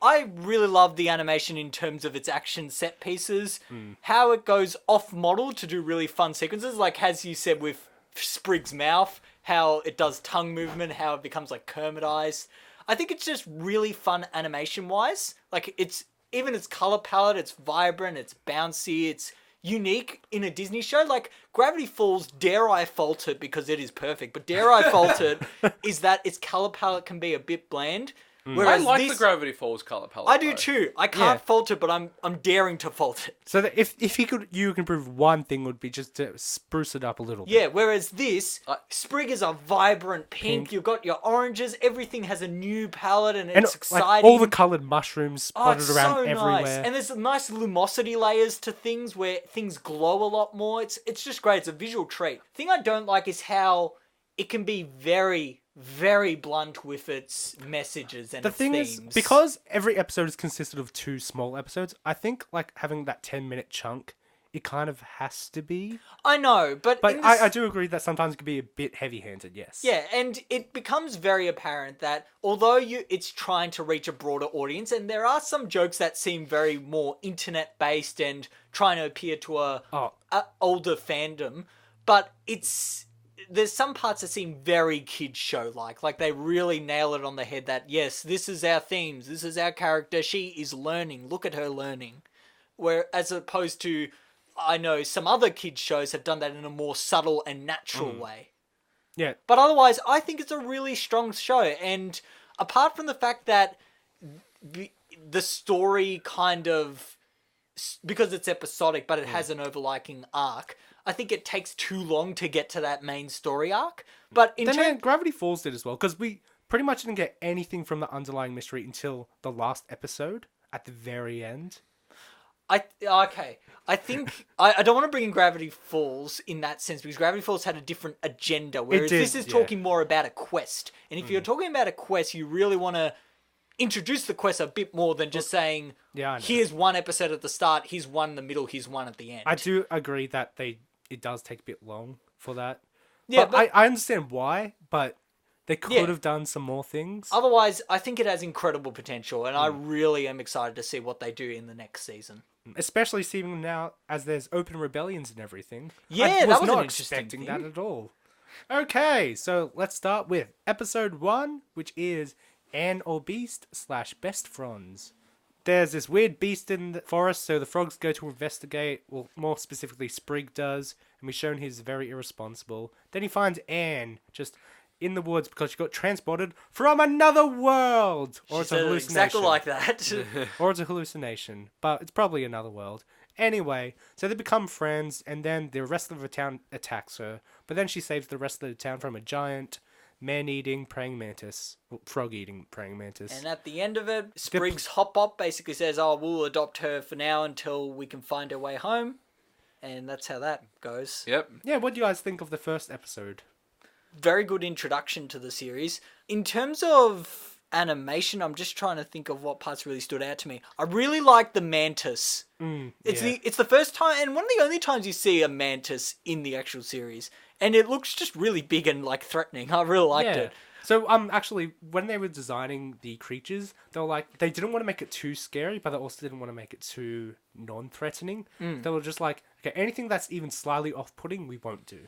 I really love the animation in terms of its action set pieces, how it goes off model to do really fun sequences, like as you said with Sprig's mouth, how it does tongue movement, how it becomes like Kermit eyes. I think it's just really fun animation wise. Like it's even its color palette, it's vibrant, it's bouncy, it's unique in a Disney show. Like Gravity Falls, dare I fault it because it is perfect, but dare I fault it is that its color palette can be a bit bland. I like the Gravity Falls colour palette. I do though. too. I can't fault it, but I'm daring to fault it. So that if you can prove one thing would be just to spruce it up a little bit. Yeah, whereas this, Sprig is a vibrant pink. You've got your oranges. Everything has a new palette, and And it's exciting. like all the coloured mushrooms Oh, spotted it's around so everywhere. nice. And there's nice lumosity layers to things where things glow a lot more. It's just great. It's a visual treat. The thing I don't like is how it can be very, very blunt with its messages and The its thing themes. is, because every episode is consisted of 2 small episodes, I think like having that 10-minute chunk, it kind of has to be. I know, but But in this... I do agree that sometimes it can be a bit heavy-handed, yes. Yeah, and it becomes very apparent that although it's trying to reach a broader audience, and there are some jokes that seem very more internet-based and trying to appear to a older fandom, but there's some parts that seem very kid show like they really nail it on the head that yes, this is our themes, this is our character, she is learning, look at her learning. Where as opposed to, I know some other kids shows have done that in a more subtle and natural way. Yeah. But otherwise, I think it's a really strong show. And apart from the fact that the story kind of, because it's episodic, but it has an overlying arc, I think it takes too long to get to that main story arc. But in Then Gravity Falls did as well, because we pretty much didn't get anything from the underlying mystery until the last episode at the very end. I think I don't want to bring in Gravity Falls in that sense, because Gravity Falls had a different agenda, whereas did, this is talking more about a quest. And if you're talking about a quest, you really want to introduce the quest a bit more than just saying, Yeah, I know. here's one episode at the start, here's one in the middle, here's one at the end. I do agree that it does take a bit long for that. Yeah, but I understand why, but They could Yeah. have done some more things. Otherwise, I think it has incredible potential, and I really am excited to see what they do in the next season. Especially seeing now as there's open rebellions and everything. Yeah, I that was an not interesting expecting thing. that at all. Okay, so let's start with episode 1, which is Anne or Beast / Best Fronds. There's this weird beast in the forest, so the frogs go to investigate. Well, more specifically, Sprig does, and we're shown he's very irresponsible. Then he finds Anne just in the woods because she got transported from another world, or She it's a said it hallucination. exactly like that. Or it's a hallucination, but it's probably another world. Anyway, so they become friends, and then the rest of the town attacks her, but then she saves the rest of the town from a giant, man-eating praying mantis. Well, frog-eating praying mantis. And at the end of it, Sprig's Hop-Bop basically says, oh, we'll adopt her for now until we can find her way home. And that's how that goes. Yep. Yeah, what do you guys think of the first episode? Very good introduction to the series. In terms of animation, I'm just trying to think of what parts really stood out to me. I really like the mantis. It's the first time, and one of the only times you see a mantis in the actual series, and it looks just really big and like threatening. I really liked it. So actually, when they were designing the creatures, they were like, they didn't want to make it too scary, but they also didn't want to make it too non-threatening. They were just like, okay, anything that's even slightly off-putting, we won't do.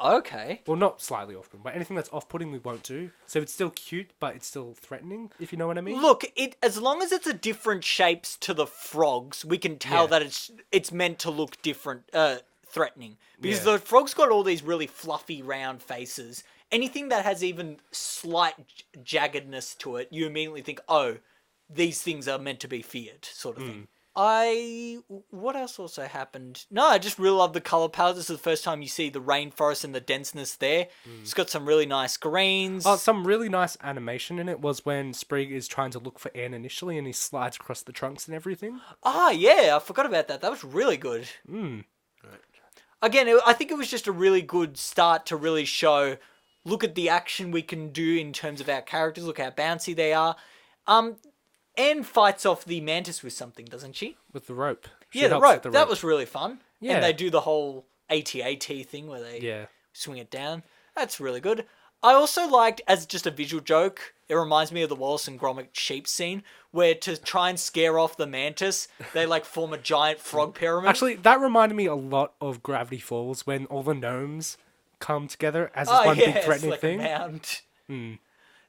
Okay. Well, not slightly off-putting, but anything that's off-putting, we won't do. So it's still cute, but it's still threatening, if you know what I mean. Look, as long as it's a different shapes to the frogs, we can tell Yeah. that it's meant to look different, threatening. Because Yeah. the frog's got all these really fluffy, round faces. Anything that has even slight jaggedness to it, you immediately think, oh, these things are meant to be feared, sort of thing. What else also happened? No, I just really love the color palette. This is the first time you see the rainforest and the denseness there. It's got some really nice greens. Oh, some really nice animation in it was when Sprig is trying to look for Anne initially, and he slides across the trunks and everything. Ah, yeah, I forgot about that. That was really good. Again, I think it was just a really good start to really show, look at the action we can do in terms of our characters, look how bouncy they are. Anne fights off the mantis with something, doesn't she? With the rope. She Yeah, the helps with rope. the That was really fun. Yeah. And they do the whole AT-AT thing where they Yeah. swing it down. That's really good. I also liked, as just a visual joke, it reminds me of the Wallace and Gromit sheep scene, where to try and scare off the mantis, they like form a giant frog pyramid. Actually, that reminded me a lot of Gravity Falls when all the gnomes come together as this one big it's threatening like thing. a mound.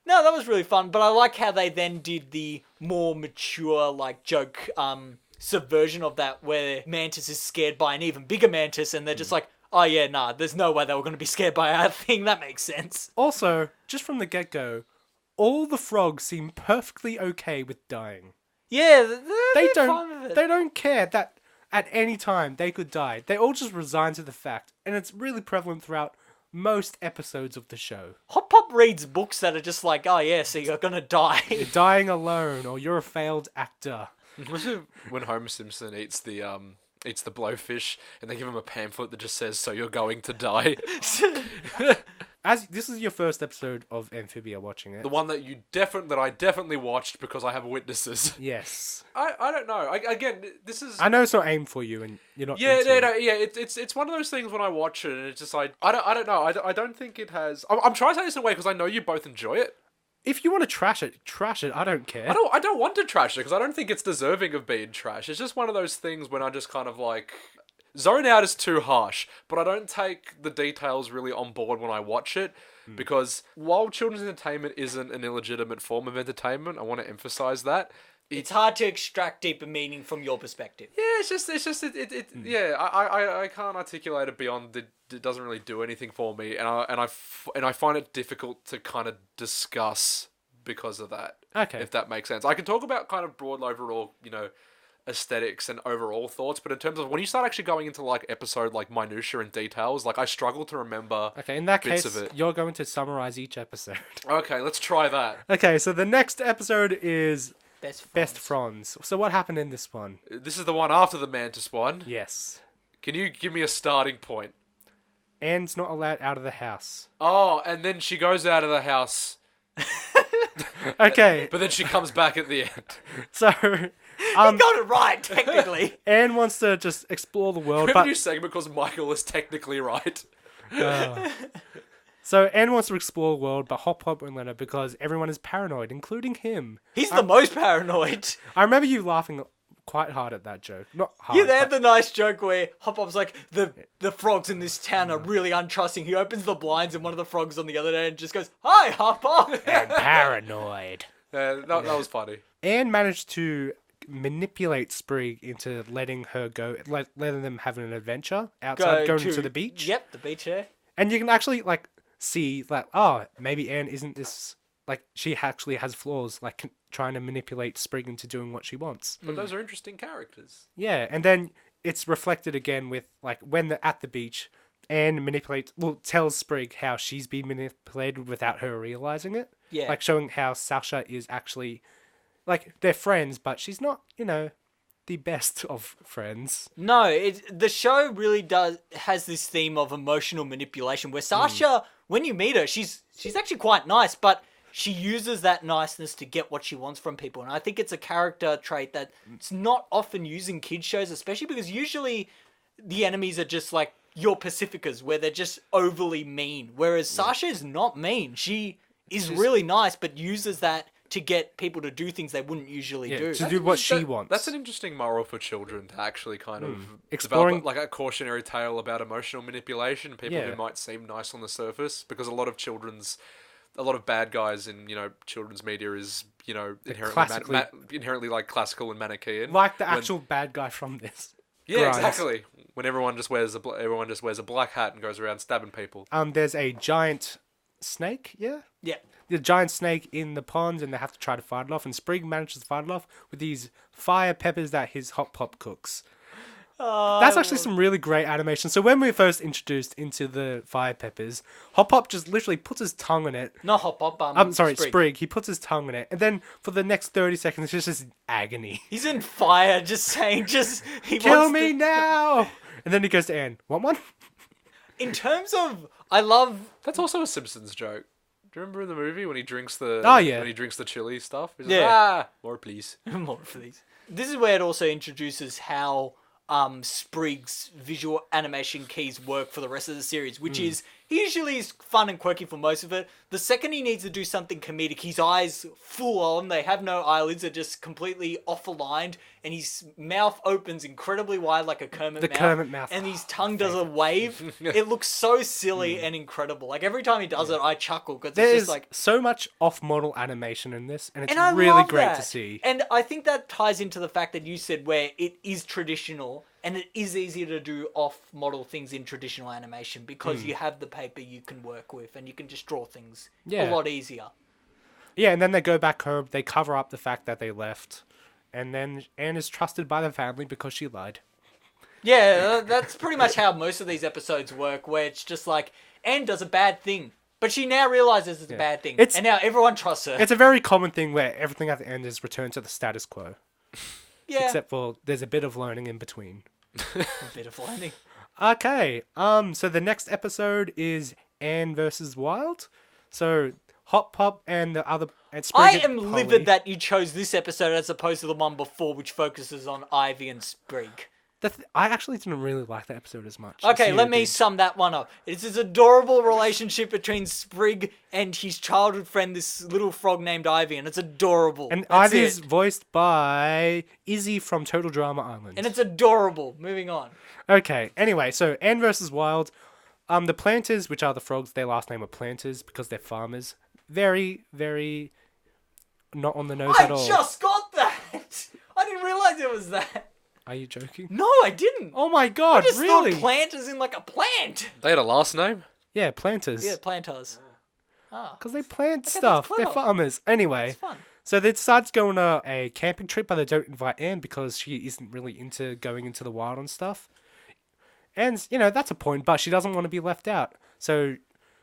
No, that was really fun, but I like how they then did the more mature, like, joke subversion of that, where Mantis is scared by an even bigger Mantis, and they're just like, oh yeah, nah, there's no way they were going to be scared by our thing. That makes sense. Also, just from the get-go, all the frogs seem perfectly okay with dying. Yeah, They they're fine with don't. it. They don't care that at any time they could die. They all just resign to the fact, and it's really prevalent throughout most episodes of the show. Hop Pop reads books that are just like, oh yeah, so you're going to die. You're dying alone, or you're a failed actor. When Homer Simpson eats the blowfish and they give him a pamphlet that just says, "So you're going to die." As this is your first episode of Amphibia watching it. The one that I definitely watched because I have witnesses. Yes. I don't know. This is. I know it's not aimed for you, and you're not. Yeah, into it. yeah. It's one of those things when I watch it and it's just like I don't know. I don't think it has. I'm trying to say this in a way because I know you both enjoy it. If you want to trash it, trash it. I don't care. I don't want to trash it because I don't think it's deserving of being trash. It's just one of those things when I just kind of like zone out is too harsh, but I don't take the details really on board when I watch it because while children's entertainment isn't an illegitimate form of entertainment, I want to emphasize that. It's hard to extract deeper meaning from your perspective. Yeah, yeah, I can't articulate it beyond it doesn't really do anything for me, and I find it difficult to kind of discuss because of that. Okay. If that makes sense. I can talk about kind of broad overall, aesthetics and overall thoughts, but in terms of when you start actually going into like episode like minutia and details, like I struggle to remember Okay, in that bits case, of it. you're going to summarize each episode. Okay, let's try that. Okay, so the next episode is Best Fronds. So what happened in this one? This is the one after the Mantis one. Yes. Can you give me a starting point? Anne's not allowed out of the house. Oh, and then she goes out of the house, Okay, but then she comes back at the end. so You got it right, technically. Anne wants to just explore the world, We have a but new segment because Michael is technically right. So Anne wants to explore the world, but Hop Pop won't let her because everyone is paranoid, including him. He's the most paranoid. I remember you laughing quite hard at that joke. Not hard. Yeah, they had but- the nice joke where Hop Pop's like, the frogs in this town are really untrusting. He opens the blinds and one of the frogs on the other end just goes, "Hi, Hop Pop." and paranoid. That was funny. Anne managed to manipulate Sprig into letting her go, letting them have an adventure outside, going to the beach. Yep, the beach there. And you can actually see that, oh, maybe Anne isn't this, she actually has flaws, trying to manipulate Sprig into doing what she wants. But those are interesting characters. Yeah, and then it's reflected again with, when they're at the beach, Anne tells Sprig how she's been manipulated without her realizing it. Yeah. Showing how Sasha is actually, they're friends, but she's not, the best of friends. No, the show really has this theme of emotional manipulation where Sasha, when you meet her, she's actually quite nice, but she uses that niceness to get what she wants from people. And I think it's a character trait that's not often used in kids shows, especially because usually the enemies are just like your Pacificas, where they're just overly mean. Whereas Sasha is not mean. She's really nice, but uses that to get people to do things they wouldn't usually do. To do what she wants. That's an interesting moral for children to actually kind of Exploring- develop a cautionary tale about emotional manipulation. People who might seem nice on the surface, because a lot of bad guys in children's media is inherently classical and Manichaean, Like the actual bad guy from this. Yeah, Grimes. exactly. When everyone just wears a black hat and goes around stabbing people. There's a giant snake, yeah? Yeah. The giant snake in the pond, and they have to try to fight it off, and Sprig manages to fight it off with these fire peppers that his Hop Pop cooks. That's actually some really great animation. So when we first introduced into the fire peppers, Hop Pop just literally puts his tongue on it. Not Hop Pop, I'm sorry, Sprig. He puts his tongue on it, and then for the next 30 seconds, it's just agony. He's in fire, just saying, he Kill wants me to... now! And then he goes to Anne. Want one? In terms of, I love... That's also a Simpsons joke. Do you remember in the movie when he drinks the when he drinks the chili stuff? He's like, more please. More for these. This is where it also introduces how Sprig's visual animation keys work for the rest of the series, which is he usually is fun and quirky for most of it. The second he needs to do something comedic, his eyes full on, they have no eyelids, they're just completely off aligned, and his mouth opens incredibly wide like a Kermit mouth. Kermit mouth. And his tongue does a wave. It looks so silly and incredible. Like every time he does it, I chuckle because it's There's just like... so much off-model animation in this, and it's I really love great that. to see. And I think that ties into the fact that you said where it is traditional and it is easier to do off-model things in traditional animation because you have the paper you can work with and you can just draw things a lot easier. Yeah, and then they go back home, they cover up the fact that they left, and then Anne is trusted by the family because she lied. Yeah, that's pretty much how most of these episodes work, where it's just like, Anne does a bad thing, but she now realizes it's a bad thing, and now everyone trusts her. It's a very common thing where everything at the end is returned to the status quo. Yeah. Except for there's a bit of learning in between. A bit of learning. Okay, so the next episode is Anne versus Wild. So Hop Pop and the other... And Sprig I and am Polly. livid that you chose this episode as opposed to the one before, which focuses on Ivy and Sprig. I actually didn't really like that episode as much. Okay, as you let me did. sum that one up. It's this adorable relationship between Sprig and his childhood friend, this little frog named Ivy, and it's adorable. And That's Ivy is it. voiced by Izzy from Total Drama Island. And it's adorable. Moving on. Okay, anyway, so Anne versus Wild. The Planters, which are the frogs, their last name are Planters because they're farmers. Very, very not on the nose I at all. just got that! I didn't realize it was that. Are you joking? No, I didn't. Oh my god, I just really? thought plant as in like a plant. They had a last name? Yeah, planters. Yeah, planters. Because they plant that's stuff. They're clever. farmers. Anyway, It's fun. so they decide to go on a camping trip, but they don't invite Anne because she isn't really into going into the wild and stuff. And, that's a point, but she doesn't want to be left out. So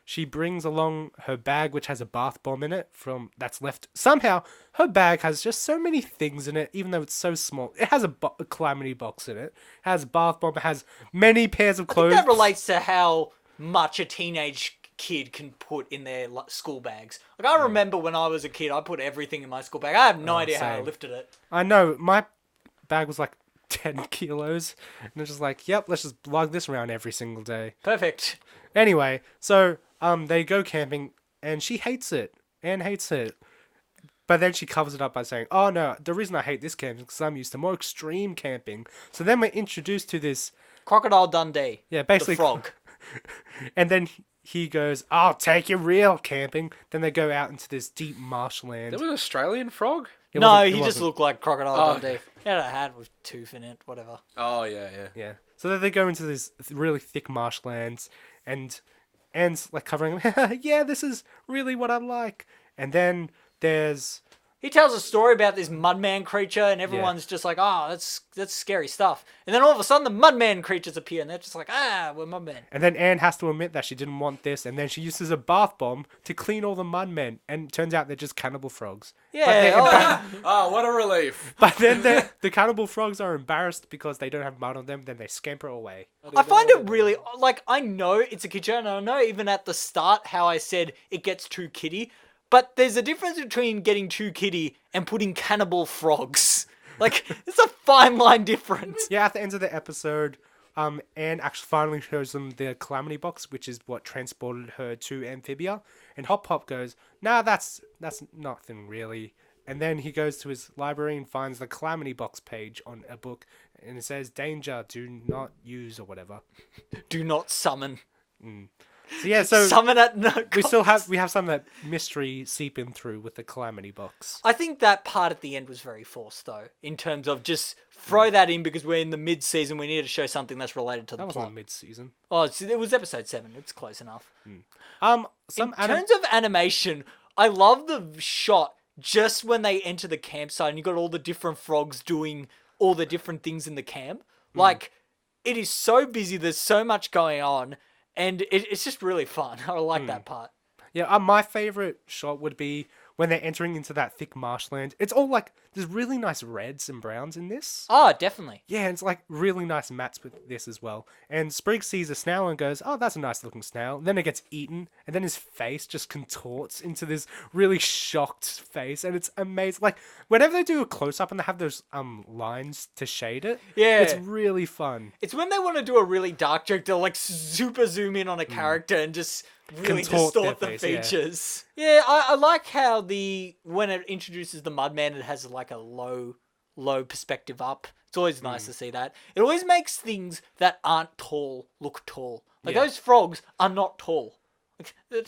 she brings along her bag, which has a bath bomb in it that's left. Somehow, her bag has just so many things in it, even though it's so small. It has a calamity box in it. It has a bath bomb. It has many pairs of I clothes. think that relates to how much a teenage kid can put in their school bags. Like, I remember when I was a kid, I put everything in my school bag. I have no idea how I same. lifted it. I know, my bag was like 10 kilos. And it's just like, yep, let's just lug this around every single day. Perfect. Anyway, so they go camping, and she hates it. Anne hates it. But then she covers it up by saying, "Oh no, the reason I hate this camping is because I'm used to more extreme camping." So then we're introduced to this, Crocodile Dundee. yeah, basically, The frog. and then he goes, "I'll take you real camping." Then they go out into this deep marshland. There was an Australian frog? It No, wasn't- it he just wasn't. looked like Crocodile Oh. Dundee. He had a hat with tooth in it, whatever. Oh, yeah, yeah. Yeah. So then they go into this really thick marshlands, and Anne's like covering them. Yeah, this is really what I like. And then there's He tells a story about this mudman creature, and everyone's just like, "Oh, that's scary stuff." And then all of a sudden, the mudman creatures appear, and they're just like, "Ah, we're mudmen." and then Anne has to admit that she didn't want this, and then she uses a bath bomb to clean all the mudmen, and it turns out they're just cannibal frogs. Yeah. Oh, what a relief. But then the cannibal frogs are embarrassed because they don't have mud on them, then they scamper away. I find it really, like, I know it's a kid show, and I know even at the start how I said it gets too kiddie, but there's a difference between getting too kiddie and putting cannibal frogs. Like, it's a fine line difference. Yeah, at the end of the episode, Anne actually finally shows them the calamity box, which is what transported her to Amphibia. And Hop Hop goes, "Nah, that's nothing really." And then he goes to his library and finds the calamity box page on a book, and it says, "Danger, do not use," or whatever. Do not summon. So yeah, so Summon at no we cost. have some of that mystery seeping through with the calamity box. I think that part at the end was very forced, though, in terms of just throw that in because we're in the mid-season. We need to show something that's related to the That plot. wasn't mid-season. Oh, it was episode 7. It's close enough. Some In terms of animation, I love the shot just when they enter the campsite and you got all the different frogs doing all the different things in the camp. Like, it is so busy. There's so much going on. And it's just really fun. I like that part. Yeah, my favorite shot would be when they're entering into that thick marshland. It's all like there's really nice reds and browns in this. Oh, definitely. Yeah, it's like really nice mats with this as well. And Spriggs sees a snail and goes, "Oh, that's a nice looking snail." Then it gets eaten, and then his face just contorts into this really shocked face, and it's amazing. Like whenever they do a close up and they have those lines to shade it, Yeah. it's really fun. It's when they want to do a really dark joke, they'll like super zoom in on a character and just really Contort distort their the face, yeah. features. Yeah, I like how when it introduces the Mudman, it has like a low perspective up. It's always nice to see that. It always makes things that aren't tall look tall. Like Yeah. those frogs are not tall. Like, they're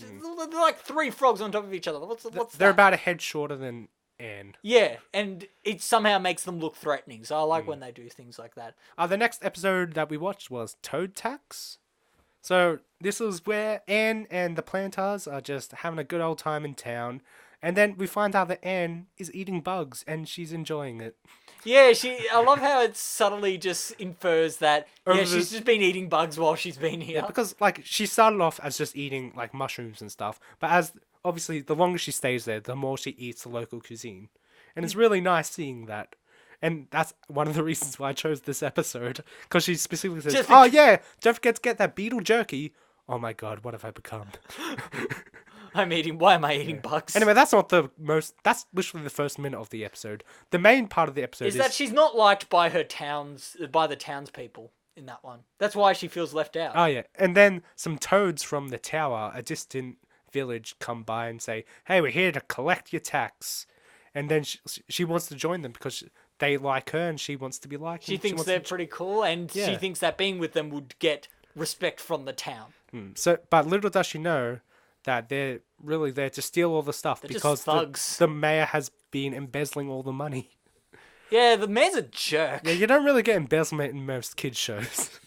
like 3 frogs on top of each other. What's They're that? about a head shorter than Anne. Yeah, and it somehow makes them look threatening. So I like when they do things like that. The next episode that we watched was Toad Tax. So this is where Anne and the planters are just having a good old time in town. And then we find out that Anne is eating bugs and she's enjoying it. Yeah, I love how it subtly just infers that Over she's the- just been eating bugs while she's been here. Yeah, because like she started off as just eating like mushrooms and stuff, but as obviously the longer she stays there, the more she eats the local cuisine. And it's really nice seeing that. And that's one of the reasons why I chose this episode, because she specifically says, Just "Oh yeah, don't forget to get that beetle jerky." Oh my god, what have I become? Why am I eating bugs? Anyway, that's not the most. That's literally the first minute of the episode. The main part of the episode is that she's not liked by the townspeople in that one. That's why she feels left out. Oh yeah, and then some toads from the tower, a distant village, come by and say, "Hey, we're here to collect your tax." And then she wants to join them because they like her and she wants to be like them. she thinks wants they're to pretty cool, and she Yeah. thinks that being with them would get respect from the town. So, but little does she know that they're really there to steal all the stuff just because thugs. the mayor has been embezzling all the money. Yeah, the man's a jerk. Yeah, you don't really get embezzlement in most kids shows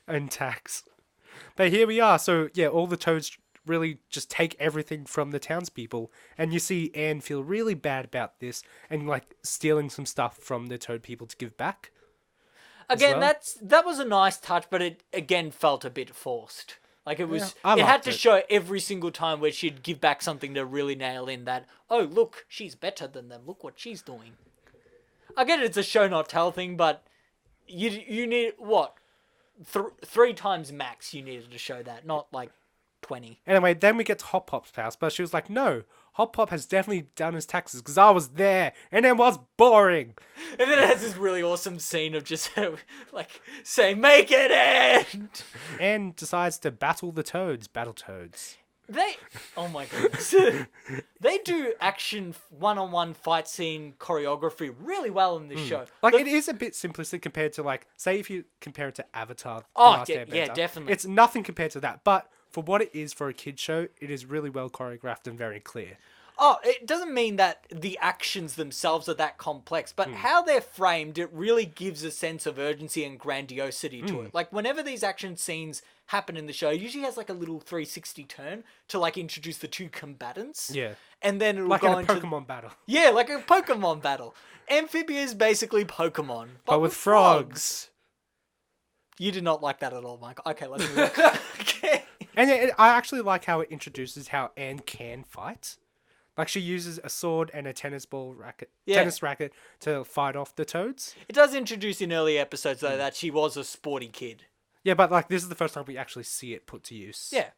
and tax. But here we are. So yeah, all the toads really just take everything from the townspeople, and you see Anne feel really bad about this and like stealing some stuff from the toad people to give back. Again, well. that was a nice touch, but it again felt a bit forced. Like it was, I it had liked to it. show every single time where she'd give back something to really nail in that. Oh, look, she's better than them. Look what she's doing. I get it, it's a show not tell thing, but you need what 3 times max. You needed to show that, not like 20. Anyway, then we get to Hop Pop's house, but she was like, "No, Hot Pop has definitely done his taxes because I was there and it was boring. And then it has this really awesome scene of just like saying, "Make it end." And decides to battle the Toads. Battletoads. Oh my goodness. They do action one-on-one fight scene choreography really well in this show. Like, it is a bit simplistic compared to, like, say if you compare it to Avatar. The Oh, Last yeah, Airbender. definitely. It's nothing compared to that, but for what it is for a kid's show, it is really well choreographed and very clear. Oh, it doesn't mean that the actions themselves are that complex, but how they're framed, it really gives a sense of urgency and grandiosity to it. Like, whenever these action scenes happen in the show, it usually has like a little 360 turn to like introduce the two combatants. Yeah. And then it'll Like go in a into... Pokemon battle. Yeah, like a Pokemon battle. Amphibia is basically Pokemon, But with frogs. You did not like that at all, Mike. Okay, let's move on. Okay. And I actually like how it introduces how Anne can fight. Like, she uses a sword and a tennis racket to fight off the Toads. It does introduce in early episodes, though, that she was a sporty kid. Yeah, but, like, this is the first time we actually see it put to use. Yeah.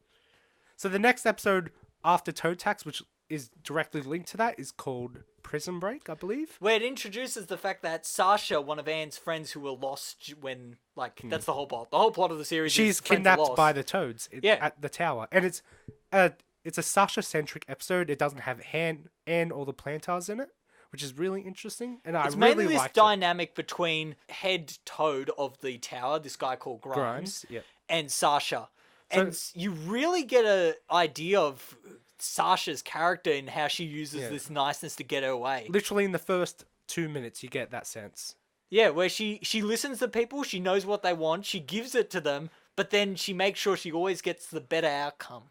So the next episode after Toad Tax, which is directly linked to that, is called Prison Break, I believe. Where it introduces the fact that Sasha, one of Anne's friends who were lost when, like, that's the whole plot. The whole plot of the series She's is friends are kidnapped lost. by the Toads at the tower. And it's a Sasha-centric episode. It doesn't have Anne or the Plantars in it, which is really interesting. And It's I mainly really this liked dynamic between head Toad of the tower, this guy called Grimes, yeah. and Sasha. And you really get an idea of Sasha's character and how she uses this niceness to get her way. Literally in the first 2 minutes, you get that sense. Yeah, where she listens to people, she knows what they want, she gives it to them, but then she makes sure she always gets the better outcome.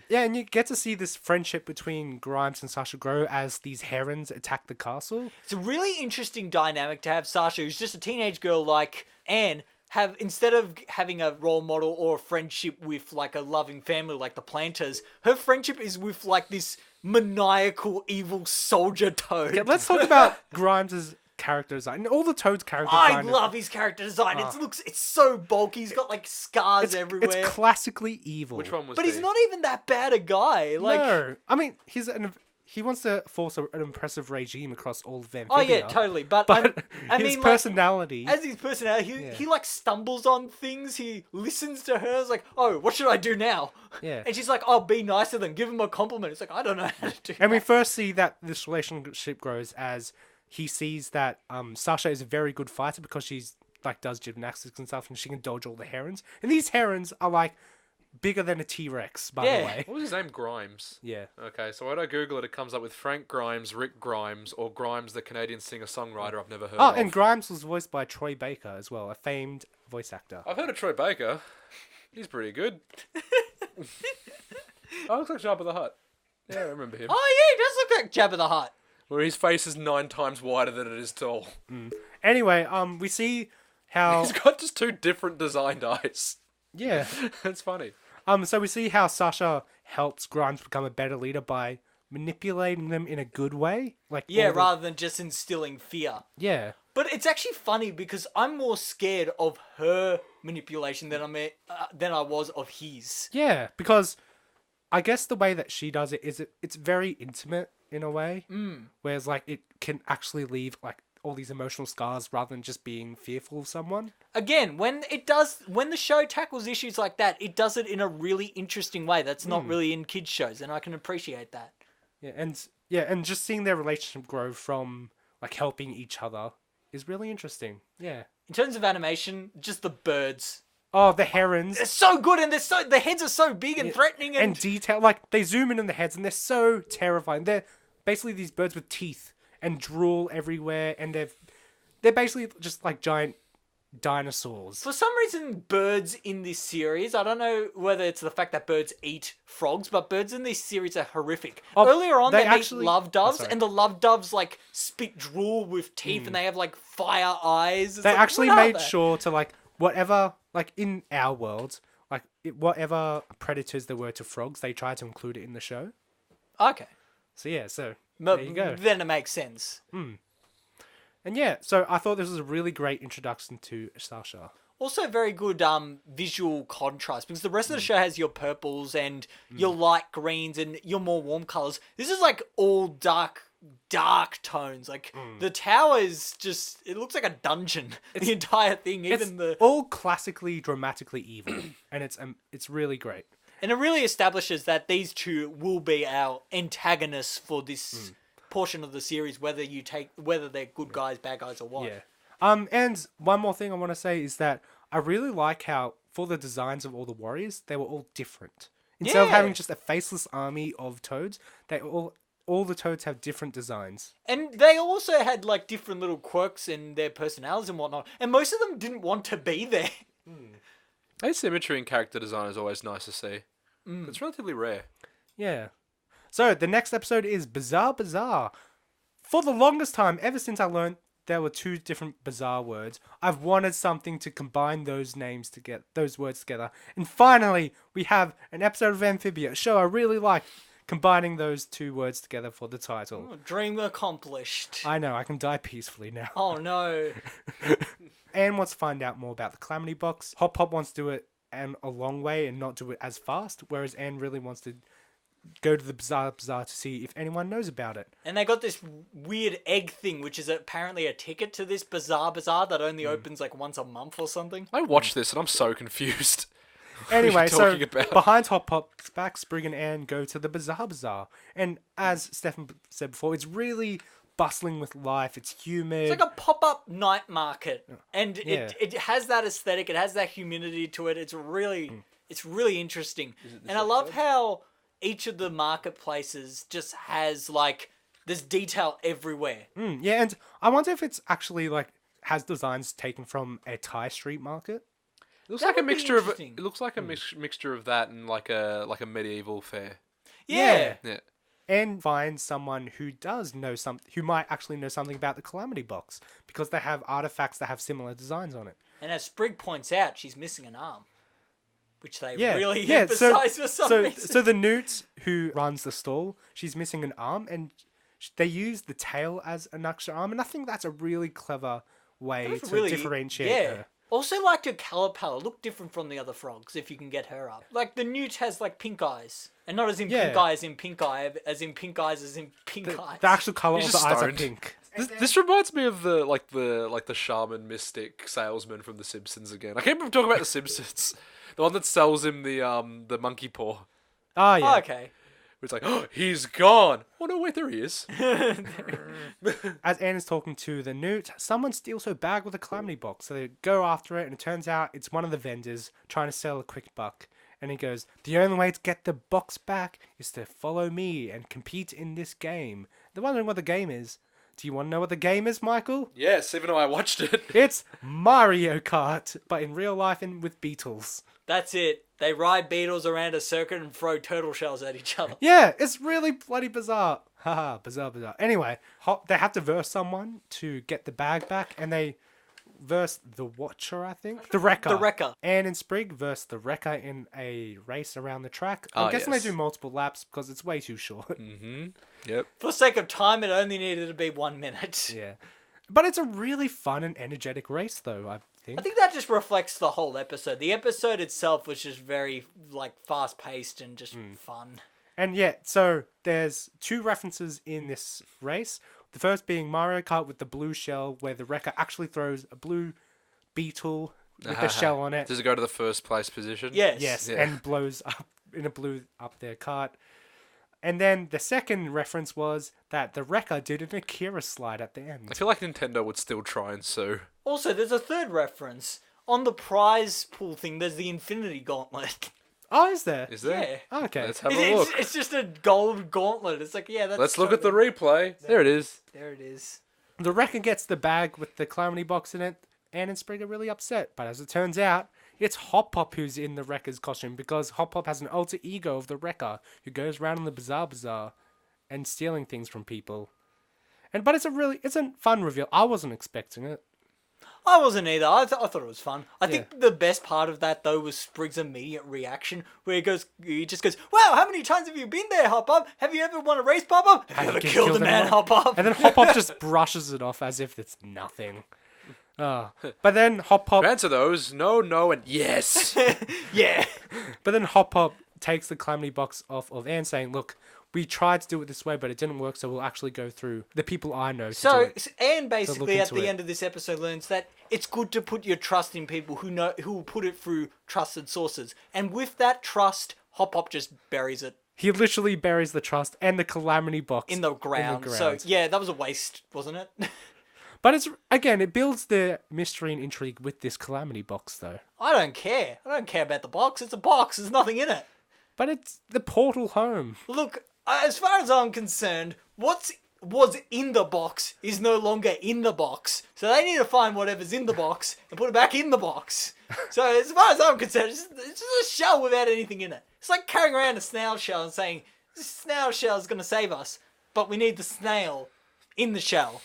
Yeah, and you get to see this friendship between Grimes and Sasha grow as these herons attack the castle. It's a really interesting dynamic to have Sasha, who's just a teenage girl like Anne, have, instead of having a role model or a friendship with like a loving family like the Planters, her friendship is with like this maniacal evil soldier Toad. Yeah, let's talk about Grimes' character design. And all the Toad's character I design. love his character design. It's so bulky. He's got like scars everywhere. It's classically evil. Which one was But he's the- not even that bad a guy. Like, No. I mean, he wants to force an impressive regime across all of Amphibia. oh yeah, totally. But I his mean, personality... Like, as his personality, he like stumbles on things. He listens to her. It's like, oh, what should I do now? Yeah. And she's like, oh, be nicer than give him a compliment. It's like, I don't know how to do And that. we first see that this relationship grows as he sees that Sasha is a very good fighter because she's like does gymnastics and stuff, and she can dodge all the herons. And these herons are like bigger than a T-Rex, by the way. What was his name? Grimes. Yeah. Okay, so when I Google it, it comes up with Frank Grimes, Rick Grimes, or Grimes, the Canadian singer-songwriter I've never heard Oh, of. and Grimes was voiced by Troy Baker as well, a famed voice actor. I've heard of Troy Baker. He's pretty good. Oh, looks like Jabba the Hutt. Yeah, I remember him. Oh yeah, he does look like Jabba the Hutt. Where his face is 9 times wider than it is tall. Anyway, we see how... He's got just 2 different designed eyes. Yeah. That's funny. So we see how Sasha helps Grimes become a better leader by manipulating them in a good way. Like Yeah, rather than just instilling fear. Yeah. But it's actually funny because I'm more scared of her manipulation than I was of his. Yeah, because I guess the way that she does it is it's very intimate in a way. Whereas like it can actually leave like all these emotional scars rather than just being fearful of someone. Again, when the show tackles issues like that, it does it in a really interesting way that's not really in kids shows, and I can appreciate that. And just seeing their relationship grow from like helping each other is really interesting. Yeah. In terms of animation, just the birds. Oh, the herons. They're so good, and the heads are so big and threatening And detail. Like, they zoom in on the heads, and they're so terrifying. They're basically these birds with teeth and drool everywhere, and they're basically just like giant dinosaurs. For some reason, birds in this series, I don't know whether it's the fact that birds eat frogs, but birds in this series are horrific. Earlier on, they actually meet love doves, sorry. and the love doves, like, spit drool with teeth, and they have, like, fire eyes. It's They like, actually what are made they? sure to, like, whatever, like, in our world, like, whatever predators there were to frogs, they tried to include it in the show. Okay. So, yeah, there you go. Then it makes sense. And yeah, so I thought this was a really great introduction to Sasha. Also, very good visual contrast because the rest of the show has your purples and your light greens and your more warm colors. This is like all dark tones. Like the tower is it looks like a dungeon. The entire thing, It's all classically, dramatically evil, and it's really great. and it really establishes that these two will be our antagonists for this portion of the series, whether they're good guys, bad guys, or what. Yeah. And one more thing I want to say is that I really like how, for the designs of all the warriors, they were all different. Instead of Yeah. having just a faceless army of toads, all the toads have different designs. And they also had like different little quirks in their personalities and whatnot. And most of them didn't want to be there. Asymmetry in character design is always nice to see. It's relatively rare. Yeah. So the next episode is Bazaar. For the longest time, ever since I learned there were two different Bazaar words, I've wanted something to combine those words together. And finally, we have an episode of Amphibia, a show I really like, combining those two words together for the title. Oh, dream accomplished. I know, I can die peacefully now. Oh no. Anne wants to find out more about the Calamity Box. Hop Hop wants to do it a long way and not do it as fast, whereas Anne really wants to go to the Bazaar to see if anyone knows about it. And they got this weird egg thing, which is apparently a ticket to this Bazaar that only opens like once a month or something. I watched this and I'm so confused. Anyway, you so talking about? behind Hop Pop's back, Sprig and Anne go to the Bazaar. And as Stefan said before, it's really bustling with life. It's humid. It's like a pop-up night market. And Yeah. it has that aesthetic, it has that humidity to it. It's really interesting. And I love how each of the marketplaces just has like this detail everywhere. Yeah, and I wonder if it's actually like has designs taken from a Thai street market. It looks That like a would be mixture of interesting. it looks like a mixture of that and like a medieval fair. Yeah. Yeah. And find someone who who might actually know something about the Calamity Box, because they have artifacts that have similar designs on it. And as Sprig points out, she's missing an arm. Which they Yeah, really yeah. emphasize for some reason. So the Newt who runs the stall, she's missing an arm, and they use the tail as an extra arm, and I think that's a really clever way That's to really- differentiate her. Also, like her colour palette look different from the other frogs if you can get her up. Like the newt has like pink eyes, and not as in pink Yeah. eye as in pink eye, as in pink eyes as in pink eyes. The actual color He's of the just eyes are stoned. pink. This reminds me of the shaman mystic salesman from The Simpsons again. I can't remember talking about The Simpsons. The one that sells him the monkey paw. Oh yeah. Oh, okay. It's like, oh, he's gone. Oh no, wait, there he is. As Anne is talking to the Newt, someone steals her bag with a Calamity Box. So they go after it, and it turns out it's one of the vendors trying to sell a quick buck. And he goes, "The only way to get the box back is to follow me and compete in this game." They're wondering what the game is. Do you want to know what the game is, Michael? Yes, even though I watched it. It's Mario Kart, but in real life and with beetles. That's it. They ride beetles around a circuit and throw turtle shells at each other. Yeah, it's really bloody bizarre. Haha, bizarre. Anyway, they have to verse someone to get the bag back, and they verse the Watcher, I think. The Wrecker. The Wrecker. Anne and Sprig verse the Wrecker in a race around the track. I'm guessing yes. they do multiple laps because it's way too short. Yep. For sake of time, it only needed to be 1 minute. Yeah. But it's a really fun and energetic race, though, I think. I think that just reflects the whole episode. The episode itself was just very like fast-paced and just fun. And yeah, so there's two references in this race. The first being Mario Kart with the blue shell, where the Wrecker actually throws a blue beetle with the shell on it. Does it go to the first place position? Yes. Yes, Yeah. and blows up blew up their cart. And then the second reference was that the Wrecker did an Akira slide at the I end. feel like Nintendo would still try and sue. Also, there's a third reference. On the prize pool thing, there's the Infinity Gauntlet. Oh, is there? Is there? Oh, okay. Let's have a look. It's just a gold gauntlet. It's like, yeah, that's Let's look at the totally- replay. There it is. There it is. The Wrecker gets the bag with the Calamity Box in it. Anne and Sprig are really upset. But as it turns out, it's Hop Pop who's in the Wrecker's costume, because Hop Pop has an alter ego of the Wrecker who goes around in the Bazaar and stealing things from people. But it's a fun reveal. I wasn't expecting it. I wasn't either. I thought it was fun. I think the best part of that, though, was Sprig's immediate reaction, where he just goes, "Wow, how many times have you been there, Hop Up? Have you ever won a race, Hop Up? Have you ever killed a man, anyone?" Hop Up?" And then Hop Pop just brushes it off as if it's nothing. Oh. But then Hop To Pop, answer those, no, no, and yes. Yeah. but then Hop Pop takes the calamity box off of Anne, saying, "Look, we tried to do it this way, but it didn't work. So we'll actually go through the people I know to do So it." Anne basically at into the it. end of this episode learns that it's good to put your trust in people who will put it through trusted sources. And with that trust, Hop Hop just buries it He literally buries the trust and the calamity box in the ground. So ground. yeah, that was a waste, wasn't it? But it's again, it builds the mystery and intrigue with this calamity box, though. I don't care. I don't care about the box. It's a box. There's nothing in it. But it's the portal home. Look, as far as I'm concerned, what was in the box is no longer in the box. So they need to find whatever's in the box and put it back in the box. So as far as I'm concerned, it's just a shell without anything in it. It's like carrying around a snail shell and saying, this snail shell is going to save us, but we need the snail in the shell.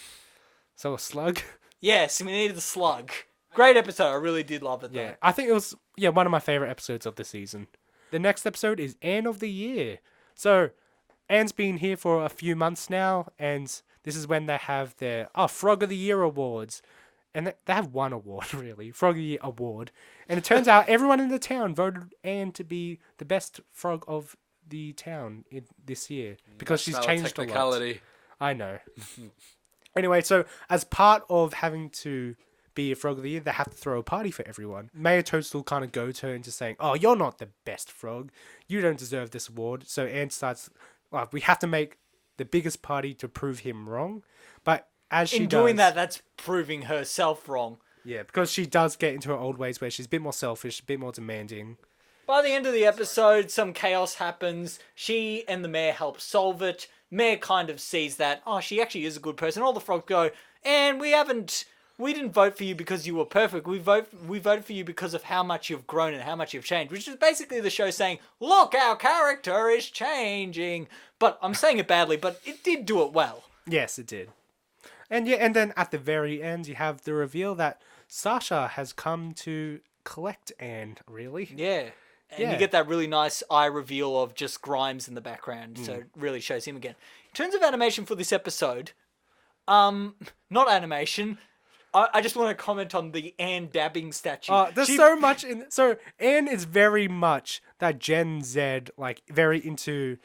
So a slug. Yes, we needed the slug. Great episode. I really did love it, though. Yeah, I think it was one of my favorite episodes of the season. The next episode is Anne of the Year. So Anne's been here for a few months now, and this is when they have their Frog of the Year awards. And they have one award, really. Frog of the Year award. And it turns out everyone in the town voted Anne to be the best frog of the town this year. Because she's changed a lot. Technicality. I know. Anyway, so as part of having to be a Frog of the Year, they have to throw a party for everyone. Mayor Toadstool kind of goads her into saying, "Oh, you're not the best frog. You don't deserve this award." So Anne starts, we have to make the biggest party to prove him wrong. But as she In does, doing that, that's proving herself wrong. yeah, because she does get into her old ways where she's a bit more selfish, a bit more demanding. By the end of the episode, some chaos happens. She and the mayor help solve it. Mayor kind of sees that, she actually is a good person. All the frogs go, and we didn't vote for you because you were perfect. We voted for you because of how much you've grown and how much you've changed, which is basically the show saying, look, our character is changing. But I'm saying it badly, but it did do it well. Yes, it did. And yeah, and then at the very end, you have the reveal that Sasha has come to collect Anne, really. Yeah. And Yeah. you get that really nice eye reveal of just Grimes in the background, so it really shows him again. In terms of animation for this episode, not animation, I just want to comment on the Anne dabbing statue. There's so much in... So, Anne is very much that Gen Z, very into...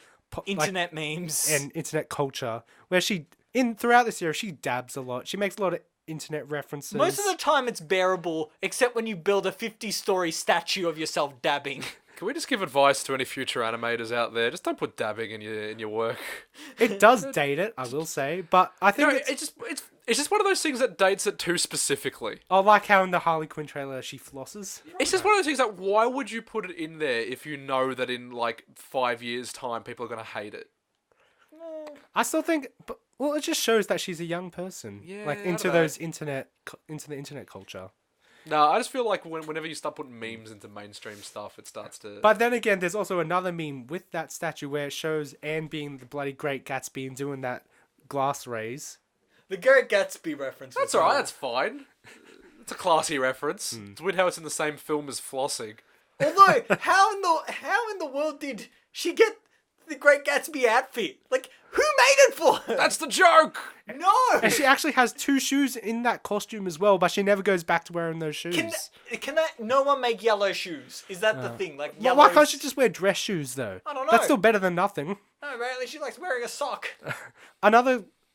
Internet memes. And internet culture, where throughout this year, she dabs a lot. She makes a lot of internet references. Most of the time it's bearable, except when you build a 50-story statue of yourself dabbing. Can we just give advice to any future animators out there? Just don't put dabbing in your work. It does date it, I will say, but I think It's just one of those things that dates it too specifically. I like how in the Harley Quinn trailer she flosses. It's just one of those things that why would you put it in there if you know that in 5 years' time people are going to hate it? I still think, it just shows that she's a young person, Yeah, into I don't those into the internet culture. No, I just feel like whenever you start putting memes into mainstream stuff, it starts to... But then again, there's also another meme with that statue where it shows Anne being the bloody Great Gatsby and doing that glass raise. The Garrett Gatsby reference. That's alright, that's fine. It's a classy reference. It's weird how it's in the same film as flossing. Although, how in the world did she get the Great Gatsby outfit? Who made it for her? That's the joke! No! And she actually has 2 shoes in that costume as well, but she never goes back to wearing those shoes. Can no one make yellow shoes? Is that the thing? But why can't she just wear dress shoes, though? I don't know. That's still better than nothing. No, apparently she likes wearing a sock.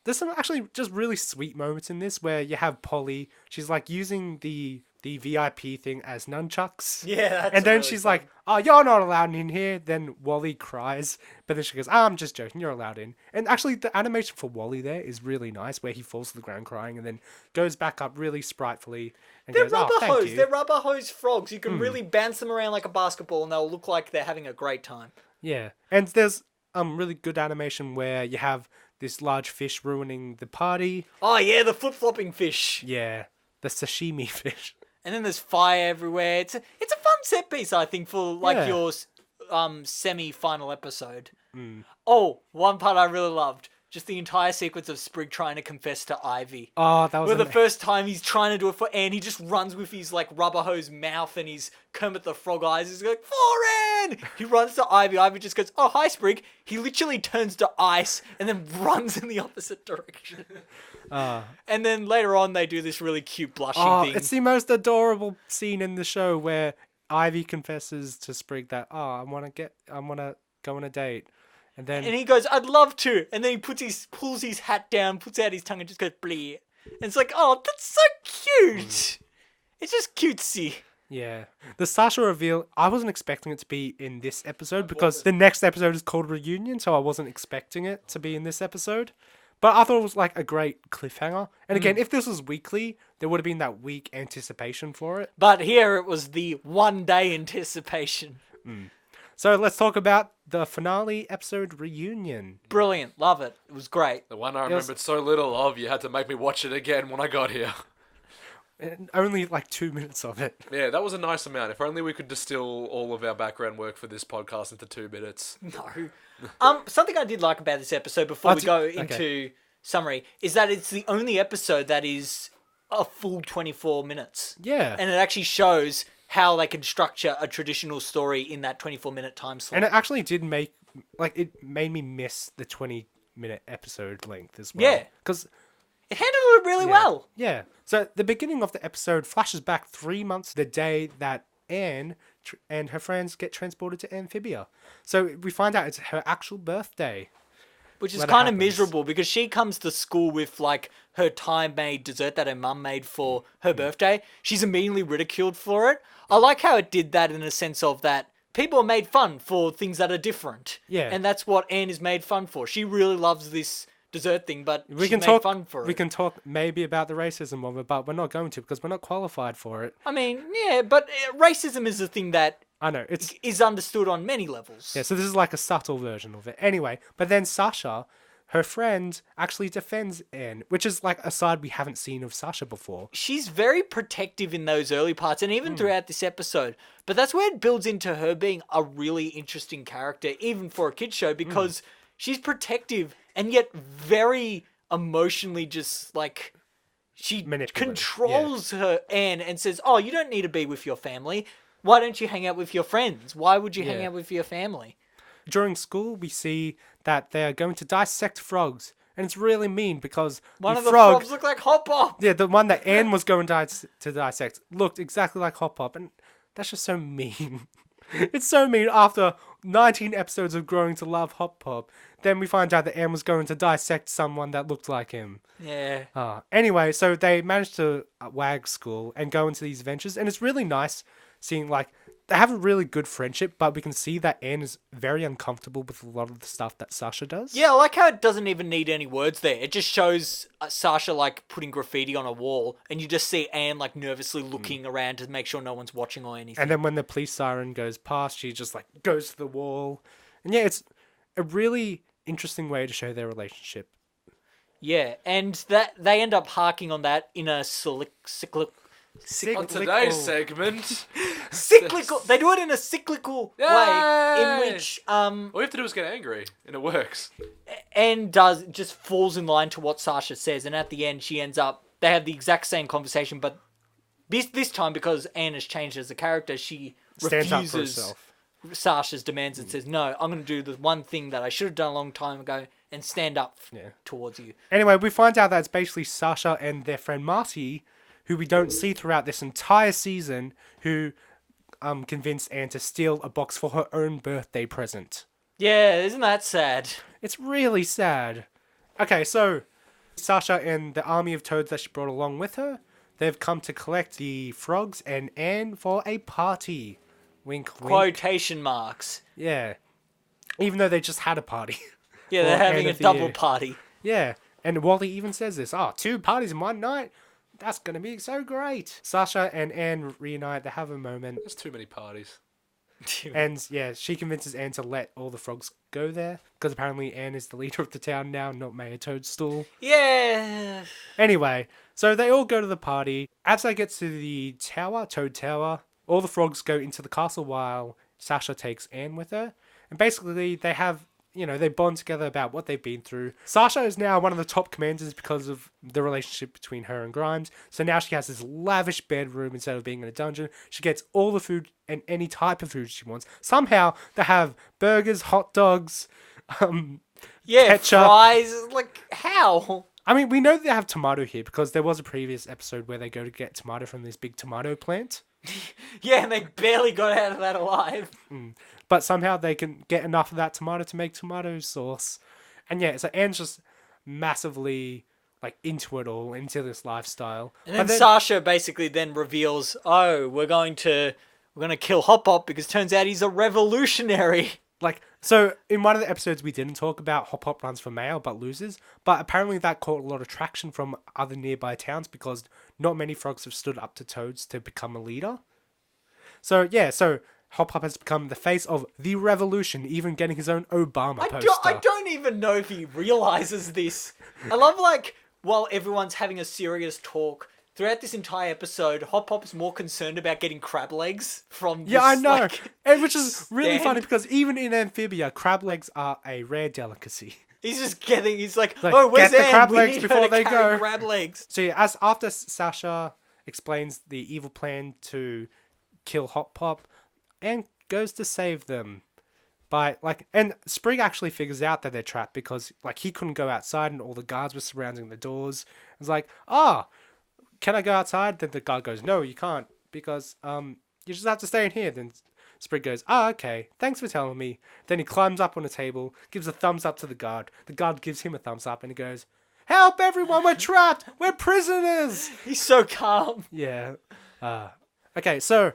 There's some actually just really sweet moments in this where you have Polly. She's using the VIP thing as nunchucks. Yeah, that's and then really she's fun. like, "Oh, you're not allowed in here." Then Wally cries, but then she goes, "I'm just joking. You're allowed in." And actually, the animation for Wally there is really nice, where he falls to the ground crying and then goes back up really spritefully and They're goes, rubber "Oh, thank hose. you." They're rubber hose frogs. You can really bounce them around like a basketball, and they'll look like they're having a great time. Yeah, and there's really good animation where you have this large fish ruining the party. Oh yeah, the flip flopping fish. Yeah, the sashimi fish. And then there's fire everywhere. It's a fun set piece, I think, for Yeah. your semi-final episode. Oh, one part I really loved. Just the entire sequence of Sprig trying to confess to Ivy. Oh, that was Where the first time he's trying to do it for Anne, he just runs with his rubber hose mouth and his Kermit the Frog eyes. He's like, for Anne! He runs to Ivy. Ivy just goes, oh, hi, Sprig. He literally turns to ice and then runs in the opposite direction. And then later on, they do this really cute blushing thing. It's the most adorable scene in the show where Ivy confesses to Sprig that, I want to go on a date. And then And he goes, I'd love to. And then he pulls his hat down, puts out his tongue, and just goes, bleep. And it's like, oh, that's so cute. It's just cutesy. yeah, the Sasha reveal, I wasn't expecting it to be in this episode because the next episode is called Reunion, so I wasn't expecting it to be in this episode. But I thought it was like a great cliffhanger. And again, if this was weekly, there would have been that week anticipation for it. But here it was the 1 day anticipation. So let's talk about the finale episode, Reunion. Brilliant. Love it. It was great. The one I remembered so little of, you had to make me watch it again when I got here. And only like 2 minutes of it. Yeah, that was a nice amount. If only we could distill all of our background work for this podcast into 2 minutes. No. Something I did like about this episode before we go into summary is that it's the only episode that is a full 24 minutes. Yeah. And it actually shows how they can structure a traditional story in that 24-minute time slot. And it actually did it made me miss the 20-minute episode length as well. Yeah. Because it handled it really well. Yeah. So the beginning of the episode flashes back 3 months to the day that Anne and her friends get transported to Amphibia. So we find out it's her actual birthday. Which is when it kind of happens. miserable because she comes to school with like her time-made dessert that her mum made for her birthday. She's immediately ridiculed for it. I like how it did that in a sense of that people are made fun for things that are different. Yeah. And that's what Anne is made fun for. She really loves this dessert thing, but We she's can made talk. fun for it. We can talk maybe about the racism of it, but we're not going to because we're not qualified for it. I mean, yeah, but racism is a thing that I know it's is understood on many levels. yeah. So this is like a subtle version of it. Anyway, but then Sasha, her friend, actually defends Anne, which is like a side we haven't seen of Sasha before. She's very protective in those early parts and even throughout this episode. But that's where it builds into her being a really interesting character, even for a kid's show, because she's protective and yet very emotionally just like she Manipulative, controls her Anne and says, oh, you don't need to be with your family. Why don't you hang out with your friends? Why would you hang Yeah. out with your family? During school, we see that they are going to dissect frogs, and it's really mean because One the of the frog, frogs look like Hop Pop. yeah, the one that Anne was going to dissect, looked exactly like Hop Pop, and that's just so mean. It's so mean. After 19 episodes of growing to love Hop Pop, then we find out that Anne was going to dissect someone that looked like him. Yeah. Anyway, so they managed to wag school and go into these adventures, and it's really nice seeing like they have a really good friendship, but we can see that Anne is very uncomfortable with a lot of the stuff that Sasha does. Yeah, I like how it doesn't even need any words there. It just shows Sasha like putting graffiti on a wall, and you just see Anne like nervously looking around to make sure no one's watching or anything. And then when the police siren goes past, she just like goes to the wall. And yeah, it's a really interesting way to show their relationship. Yeah, and that they end up harking on that in a cyclical. On today's segment, Cyclical. They do it in a cyclical way Yay! in which all you have to do is get angry, and it works. Anne just falls in line to what Sasha says, and at the end she ends up. They have the exact same conversation, but this time because Anne has changed as a character, she Stands up for refuses herself. Sasha's demands and says, "No, I'm going to do the one thing that I should have done a long time ago and stand up towards you." Anyway, we find out that it's basically Sasha and their friend Marty, who we don't see throughout this entire season, who convinced Anne to steal a box for her own birthday present. Yeah, isn't that sad? It's really sad. Okay, so Sasha and the army of toads that she brought along with her, they've come to collect the frogs and Anne for a party. Wink, wink. Quotation marks. Yeah. Even though they just had a party. Yeah, they're For having end a of the double year. party. Yeah. And Wally even says this. Oh, 2 parties in one night? That's going to be so great. Sasha and Anne reunite. They have a moment. There's too many parties. And yeah, she convinces Anne to let all the frogs go there. Because apparently Anne is the leader of the town now, not Mayor Toadstool. Yeah. Anyway, so they all go to the party. As they get to the tower, Toad Tower, all the frogs go into the castle while Sasha takes Anne with her. And basically, they have they bond together about what they've been through. Sasha is now one of the top commanders because of the relationship between her and Grimes. So now she has this lavish bedroom instead of being in a dungeon. She gets all the food and any type of food she wants. Somehow they have burgers, hot dogs, ketchup. Fries. Like, how? I mean, we know they have tomato here because there was a previous episode where they go to get tomato from this big tomato plant. Yeah, and they barely got out of that alive. But somehow they can get enough of that tomato to make tomato sauce. And yeah, so Anne's just massively like into it all, into this lifestyle. And then Sasha basically then reveals, oh, we're going to kill Hop Hop because turns out he's a revolutionary. Like, so in one of the episodes we didn't talk about Hop Hop runs for mayor but loses. But apparently that caught a lot of traction from other nearby towns because not many frogs have stood up to Toads to become a leader. So yeah, so Hop Hop has become the face of the revolution, even getting his own Obama poster. I don't even know if he realizes this. I love, like, while everyone's having a serious talk, throughout this entire episode, Hop Hop's more concerned about getting crab legs from this, Yeah, I know. like, And which is really stand. funny because even in Amphibia, crab legs are a rare delicacy. He's like, Like, oh, where's get the Anne? crab We legs need her before to they carry go." crab legs. So yeah, after Sasha explains the evil plan to kill Hop Pop, Anne goes to save them. And Sprig actually figures out that they're trapped because like he couldn't go outside and all the guards were surrounding the doors. It's like, can I go outside? Then the guard goes, no, you can't because you just have to stay in here. Then Sprig goes, okay, thanks for telling me. Then he climbs up on a table, gives a thumbs up to the guard. The guard gives him a thumbs up and he goes, help everyone, we're trapped, we're prisoners. He's so calm. Yeah. Okay, so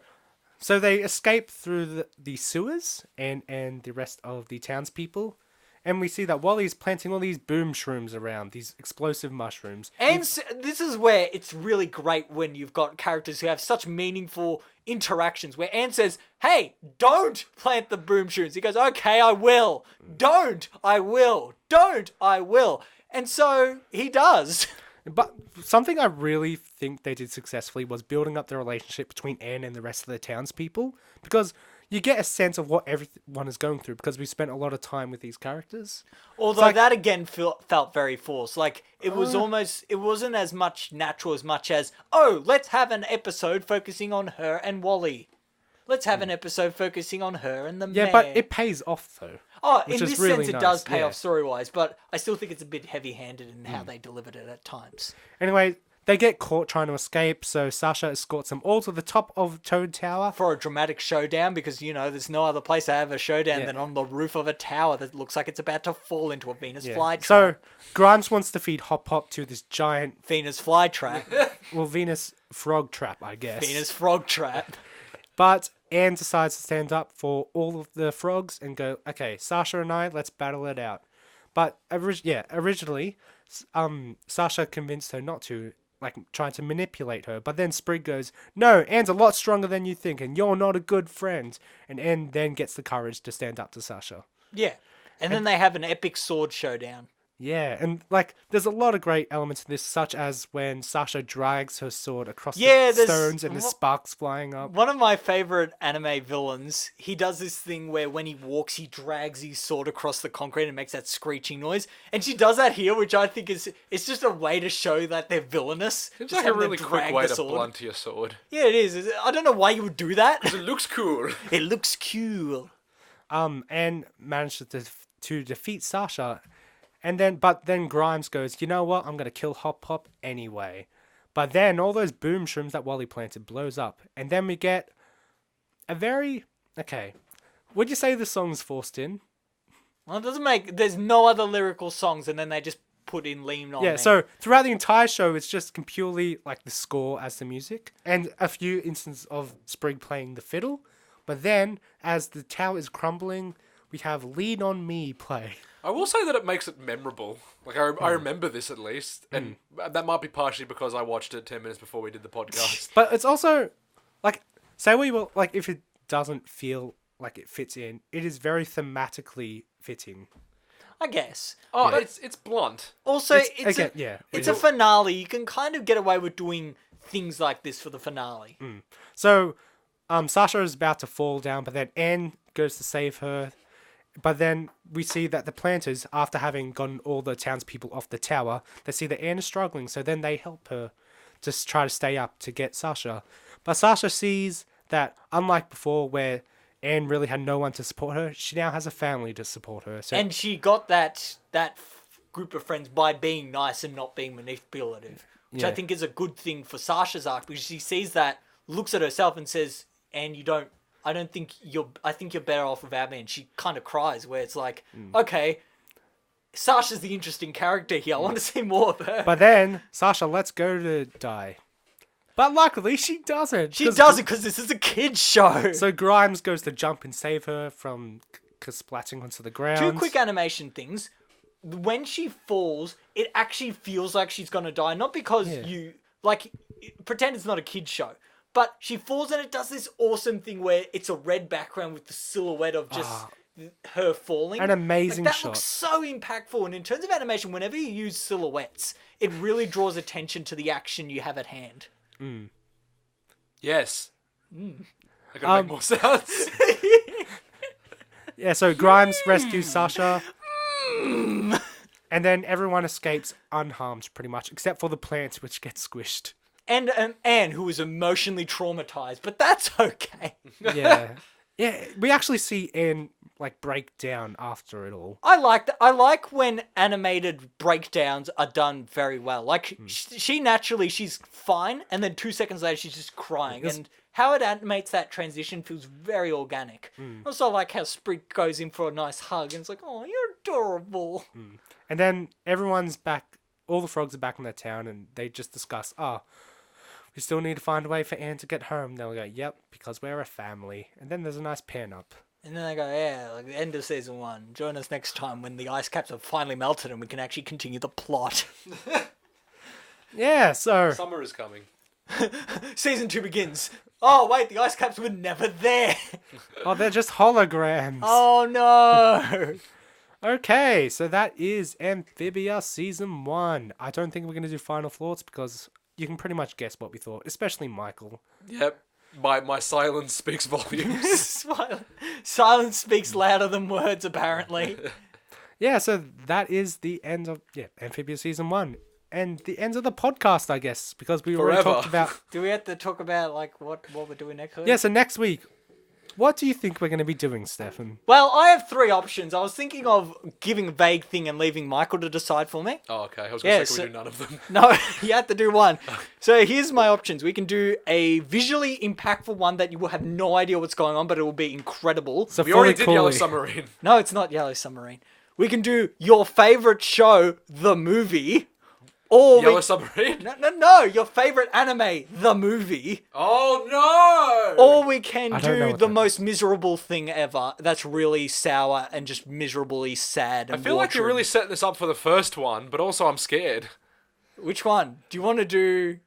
they escape through the sewers and the rest of the townspeople. And we see that Wally's planting all these boom shrooms around, these explosive mushrooms. And this is where it's really great when you've got characters who have such meaningful interactions where Anne says, hey, don't plant the boom shrooms. He goes, okay, I will. Don't, I will. Don't, I will. And so he does. But something I really think they did successfully was building up the relationship between Anne and the rest of the townspeople. Because you get a sense of what everyone is going through because we spent a lot of time with these characters. Although that again felt very forced. Like, it was it wasn't as much natural as much as, oh, let's have an episode focusing on her and Wally. Let's have an episode focusing on her and the mayor. Yeah, but it pays off though. Oh, in which is this really sense, it nice, does pay yeah. off story-wise, but I still think it's a bit heavy-handed in how they delivered it at times. Anyway, they get caught trying to escape, so Sasha escorts them all to the top of Toad Tower. For a dramatic showdown, because, there's no other place to have a showdown than on the roof of a tower that looks like it's about to fall into a Venus flytrap. So, Grimes wants to feed Hop Hop to this giant, Venus flytrap. Venus frog trap, I guess. Venus frog trap. But Anne decides to stand up for all of the frogs and go, okay, Sasha and I, let's battle it out. But, originally, Sasha convinced her not to, like, trying to manipulate her. But then Sprig goes, no, Anne's a lot stronger than you think, and you're not a good friend. And Anne then gets the courage to stand up to Sasha. Yeah. And then they have an epic sword showdown. Yeah, and, like, there's a lot of great elements in this, such as when Sasha drags her sword across the stones and the sparks flying up. One of my favorite anime villains, he does this thing where when he walks, he drags his sword across the concrete and makes that screeching noise. And she does that here, which I think it's just a way to show that they're villainous. It's Just like a having to really drag quick way the to sword. blunt your sword. Yeah, it is. I don't know why you would do that. It looks cool. It looks cool. Anne managed to defeat Sasha. But then Grimes goes, you know what? I'm going to kill Hop Hop anyway. But then all those boom shrooms that Wally planted blows up. And then we get a very... Okay. Would you say the song's forced in? Well, it doesn't make... There's no other lyrical songs, and then they just put in Lean On Yeah, Me. so throughout the entire show, it's just purely like the score as the music. And a few instances of Sprig playing the fiddle. But then, as the tower is crumbling, we have Lean On Me play. I will say that it makes it memorable. Like, I remember this at least. And that might be partially because I watched it 10 minutes before we did the podcast. But it's also, like, if it doesn't feel like it fits in, it is very thematically fitting. I guess. Oh, it's blunt. Also, it's a finale. You can kind of get away with doing things like this for the finale. So, Sasha is about to fall down, but then Anne goes to save her. But then we see that the planters, after having gotten all the townspeople off the tower, they see that Anne is struggling, so then they help her just try to stay up to get Sasha. But Sasha sees that, unlike before, where Anne really had no one to support her, she now has a family to support her. So And she got that group of friends by being nice and not being manipulative, which I Yeah. think is a good thing for Sasha's arc, because she sees that, looks at herself and says, "And I think you're better off without me." And she kind of cries, where it's like, okay, Sasha's the interesting character here. I want to see more of her. But then Sasha lets go to die. But luckily she doesn't. She doesn't, because this is a kid's show. So Grimes goes to jump and save her from splatting onto the ground. Two quick animation things. When she falls, it actually feels like she's gonna die. Not because pretend it's not a kid's show. But she falls and it does this awesome thing where it's a red background with the silhouette of just her falling. An amazing that shot. looks so impactful. And in terms of animation, whenever you use silhouettes, it really draws attention to the action you have at hand. Yes. I gotta make more sounds. Yeah, so Grimes rescues Sasha. And then everyone escapes unharmed, pretty much, except for the plant, which gets squished. And Anne, who is emotionally traumatized, but that's okay. Yeah. Yeah, we actually see Anne, break down after it all. I like that. I like when animated breakdowns are done very well. She naturally, she's fine, and then 2 seconds later, she's just crying. And how it animates that transition feels very organic. Also, I like how Sprig goes in for a nice hug, and it's like, oh, you're adorable. And then everyone's back, all the frogs are back in their town, and they just discuss, we still need to find a way for Anne to get home. They'll go, yep, because we're a family. And then there's a nice pan up. And then they go, yeah, the end of season 1. Join us next time when the ice caps have finally melted and we can actually continue the plot. Yeah, so... Summer is coming. Season 2 begins. Oh, wait, the ice caps were never there. Oh, they're just holograms. Oh, no. Okay, so that is Amphibia Season 1. I don't think we're going to do final thoughts because you can pretty much guess what we thought, especially Michael. Yep. My silence speaks volumes. Silence speaks louder than words, apparently. Yeah, so that is the end of Amphibia Season 1. And the end of the podcast, I guess, because we already Forever. talked about... Do we have to talk about what we're doing next week? Yeah, so next week, what do you think we're going to be doing, Stefan? Well, I have 3 options. I was thinking of giving a vague thing and leaving Michael to decide for me. Oh, okay. I was going to say, can we do none of them? No, you have to do one. So here's my options. We can do a visually impactful one that you will have no idea what's going on, but it will be incredible. So We already fully did Yellow Cooley. Submarine. No, it's not Yellow Submarine. We can do your favorite show, the movie. Or Yellow Submarine? No, your favorite anime, the movie. Oh, no! Or we can I don't know do what the that most miserable thing ever. That's really sour and just miserably sad. I And feel like you're tortured. really setting this up for the first one, but also I'm scared. Which one? Do you want to do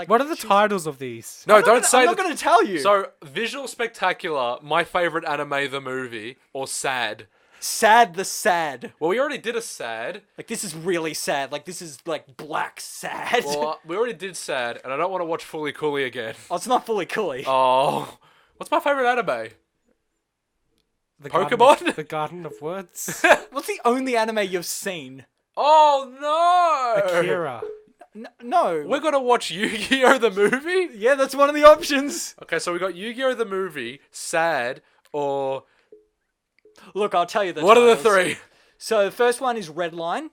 What are the titles of these? No, I'm don't say not that. going to tell you. So, Visual Spectacular, My Favorite Anime, the movie, or Sad. Sad the sad. Well, we already did a Sad. This is really sad. This is black sad. Well, we already did Sad, and I don't want to watch Fully Cooley again. Oh, it's not fully coolly. Oh. What's my favorite anime? The Pokemon? Garden of, the Garden of Words? What's the only anime you've seen? Oh, no! Akira. No. We're going to watch Yu-Gi-Oh! The movie? Yeah, that's one of the options. Okay, so we got Yu-Gi-Oh! The movie, Sad, or... Look, I'll tell you the What are the titles. 3? So the first one is Redline.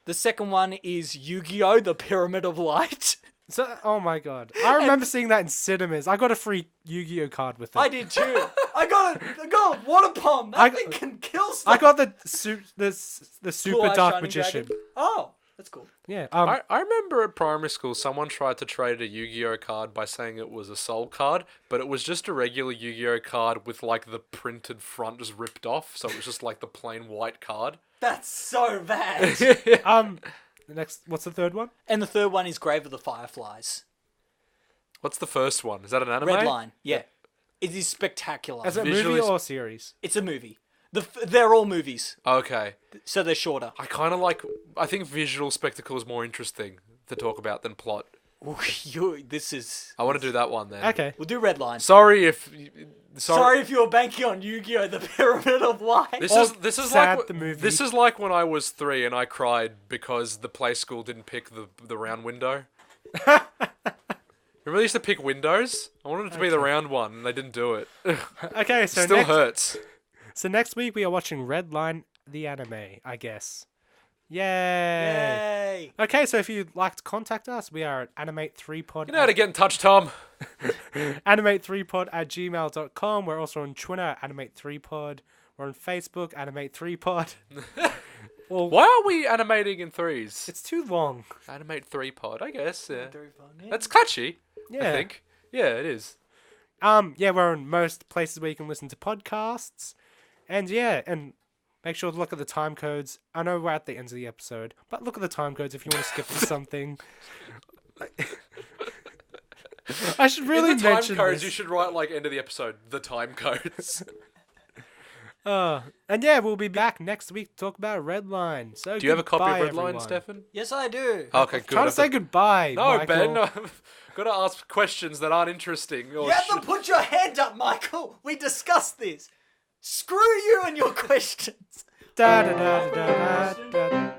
The second one is Yu-Gi-Oh! The Pyramid of Light. So, oh my god. I remember seeing that in cinemas. I got a free Yu-Gi-Oh card with it. I did too. I got a water pump. That thing can kill stuff. I got the Super Blue-Eyed Dark Shining Magician. Dragon. Oh, that's cool. Yeah. I remember at primary school, someone tried to trade a Yu-Gi-Oh card by saying it was a soul card, but it was just a regular Yu-Gi-Oh card with the printed front just ripped off, so it was just the plain white card. That's so bad. The next, what's the third one? And the third one is Grave of the Fireflies. What's the first one? Is that an anime? Redline. Yeah. It is spectacular. Is it a Visually movie or series? It's a movie. They're all movies, Okay. so they're shorter. I think visual spectacle is more interesting to talk about than plot. This is. I want to do that one then. Okay. We'll do Redline. Sorry if Sorry if you were banking on Yu-Gi-Oh! The Pyramid of Light. This Oh, is sad, like the movie. this is like when I was 3 and I cried because the play school didn't pick the round window. Remember they used to pick windows? I wanted it to be the round one and they didn't do it. Okay, so Still next, hurts. so next week we are watching Redline, the anime, I guess. Yay! Yay! Okay, so if you'd like to contact us, we are at animate3pod. You know how to get in touch, Tom. animate3pod@gmail.com. We're also on Twitter at animate3pod. We're on Facebook, animate3pod. Well, Why are we animating in threes? it's too long. Animate 3pod, I guess. Yeah. Yeah. That's catchy. Yeah. I think. Yeah, it is. Yeah, we're on most places where you can listen to podcasts. And yeah, and make sure to look at the time codes. I know we're at the end of the episode, but look at the time codes if you want to skip to something. I should really in the time mention codes, this. you should write like end of the episode. The time codes. And yeah, we'll be back next week to talk about Redline. So Do you have a copy goodbye, of Redline, everyone. Stefan? Yes, I do. Okay, good. Trying to say goodbye. No, Michael. Ben. I've got to ask questions that aren't interesting. Or You have to put your hand up, Michael. We discussed this. Screw you and your questions. Da, da, da, da, da, da.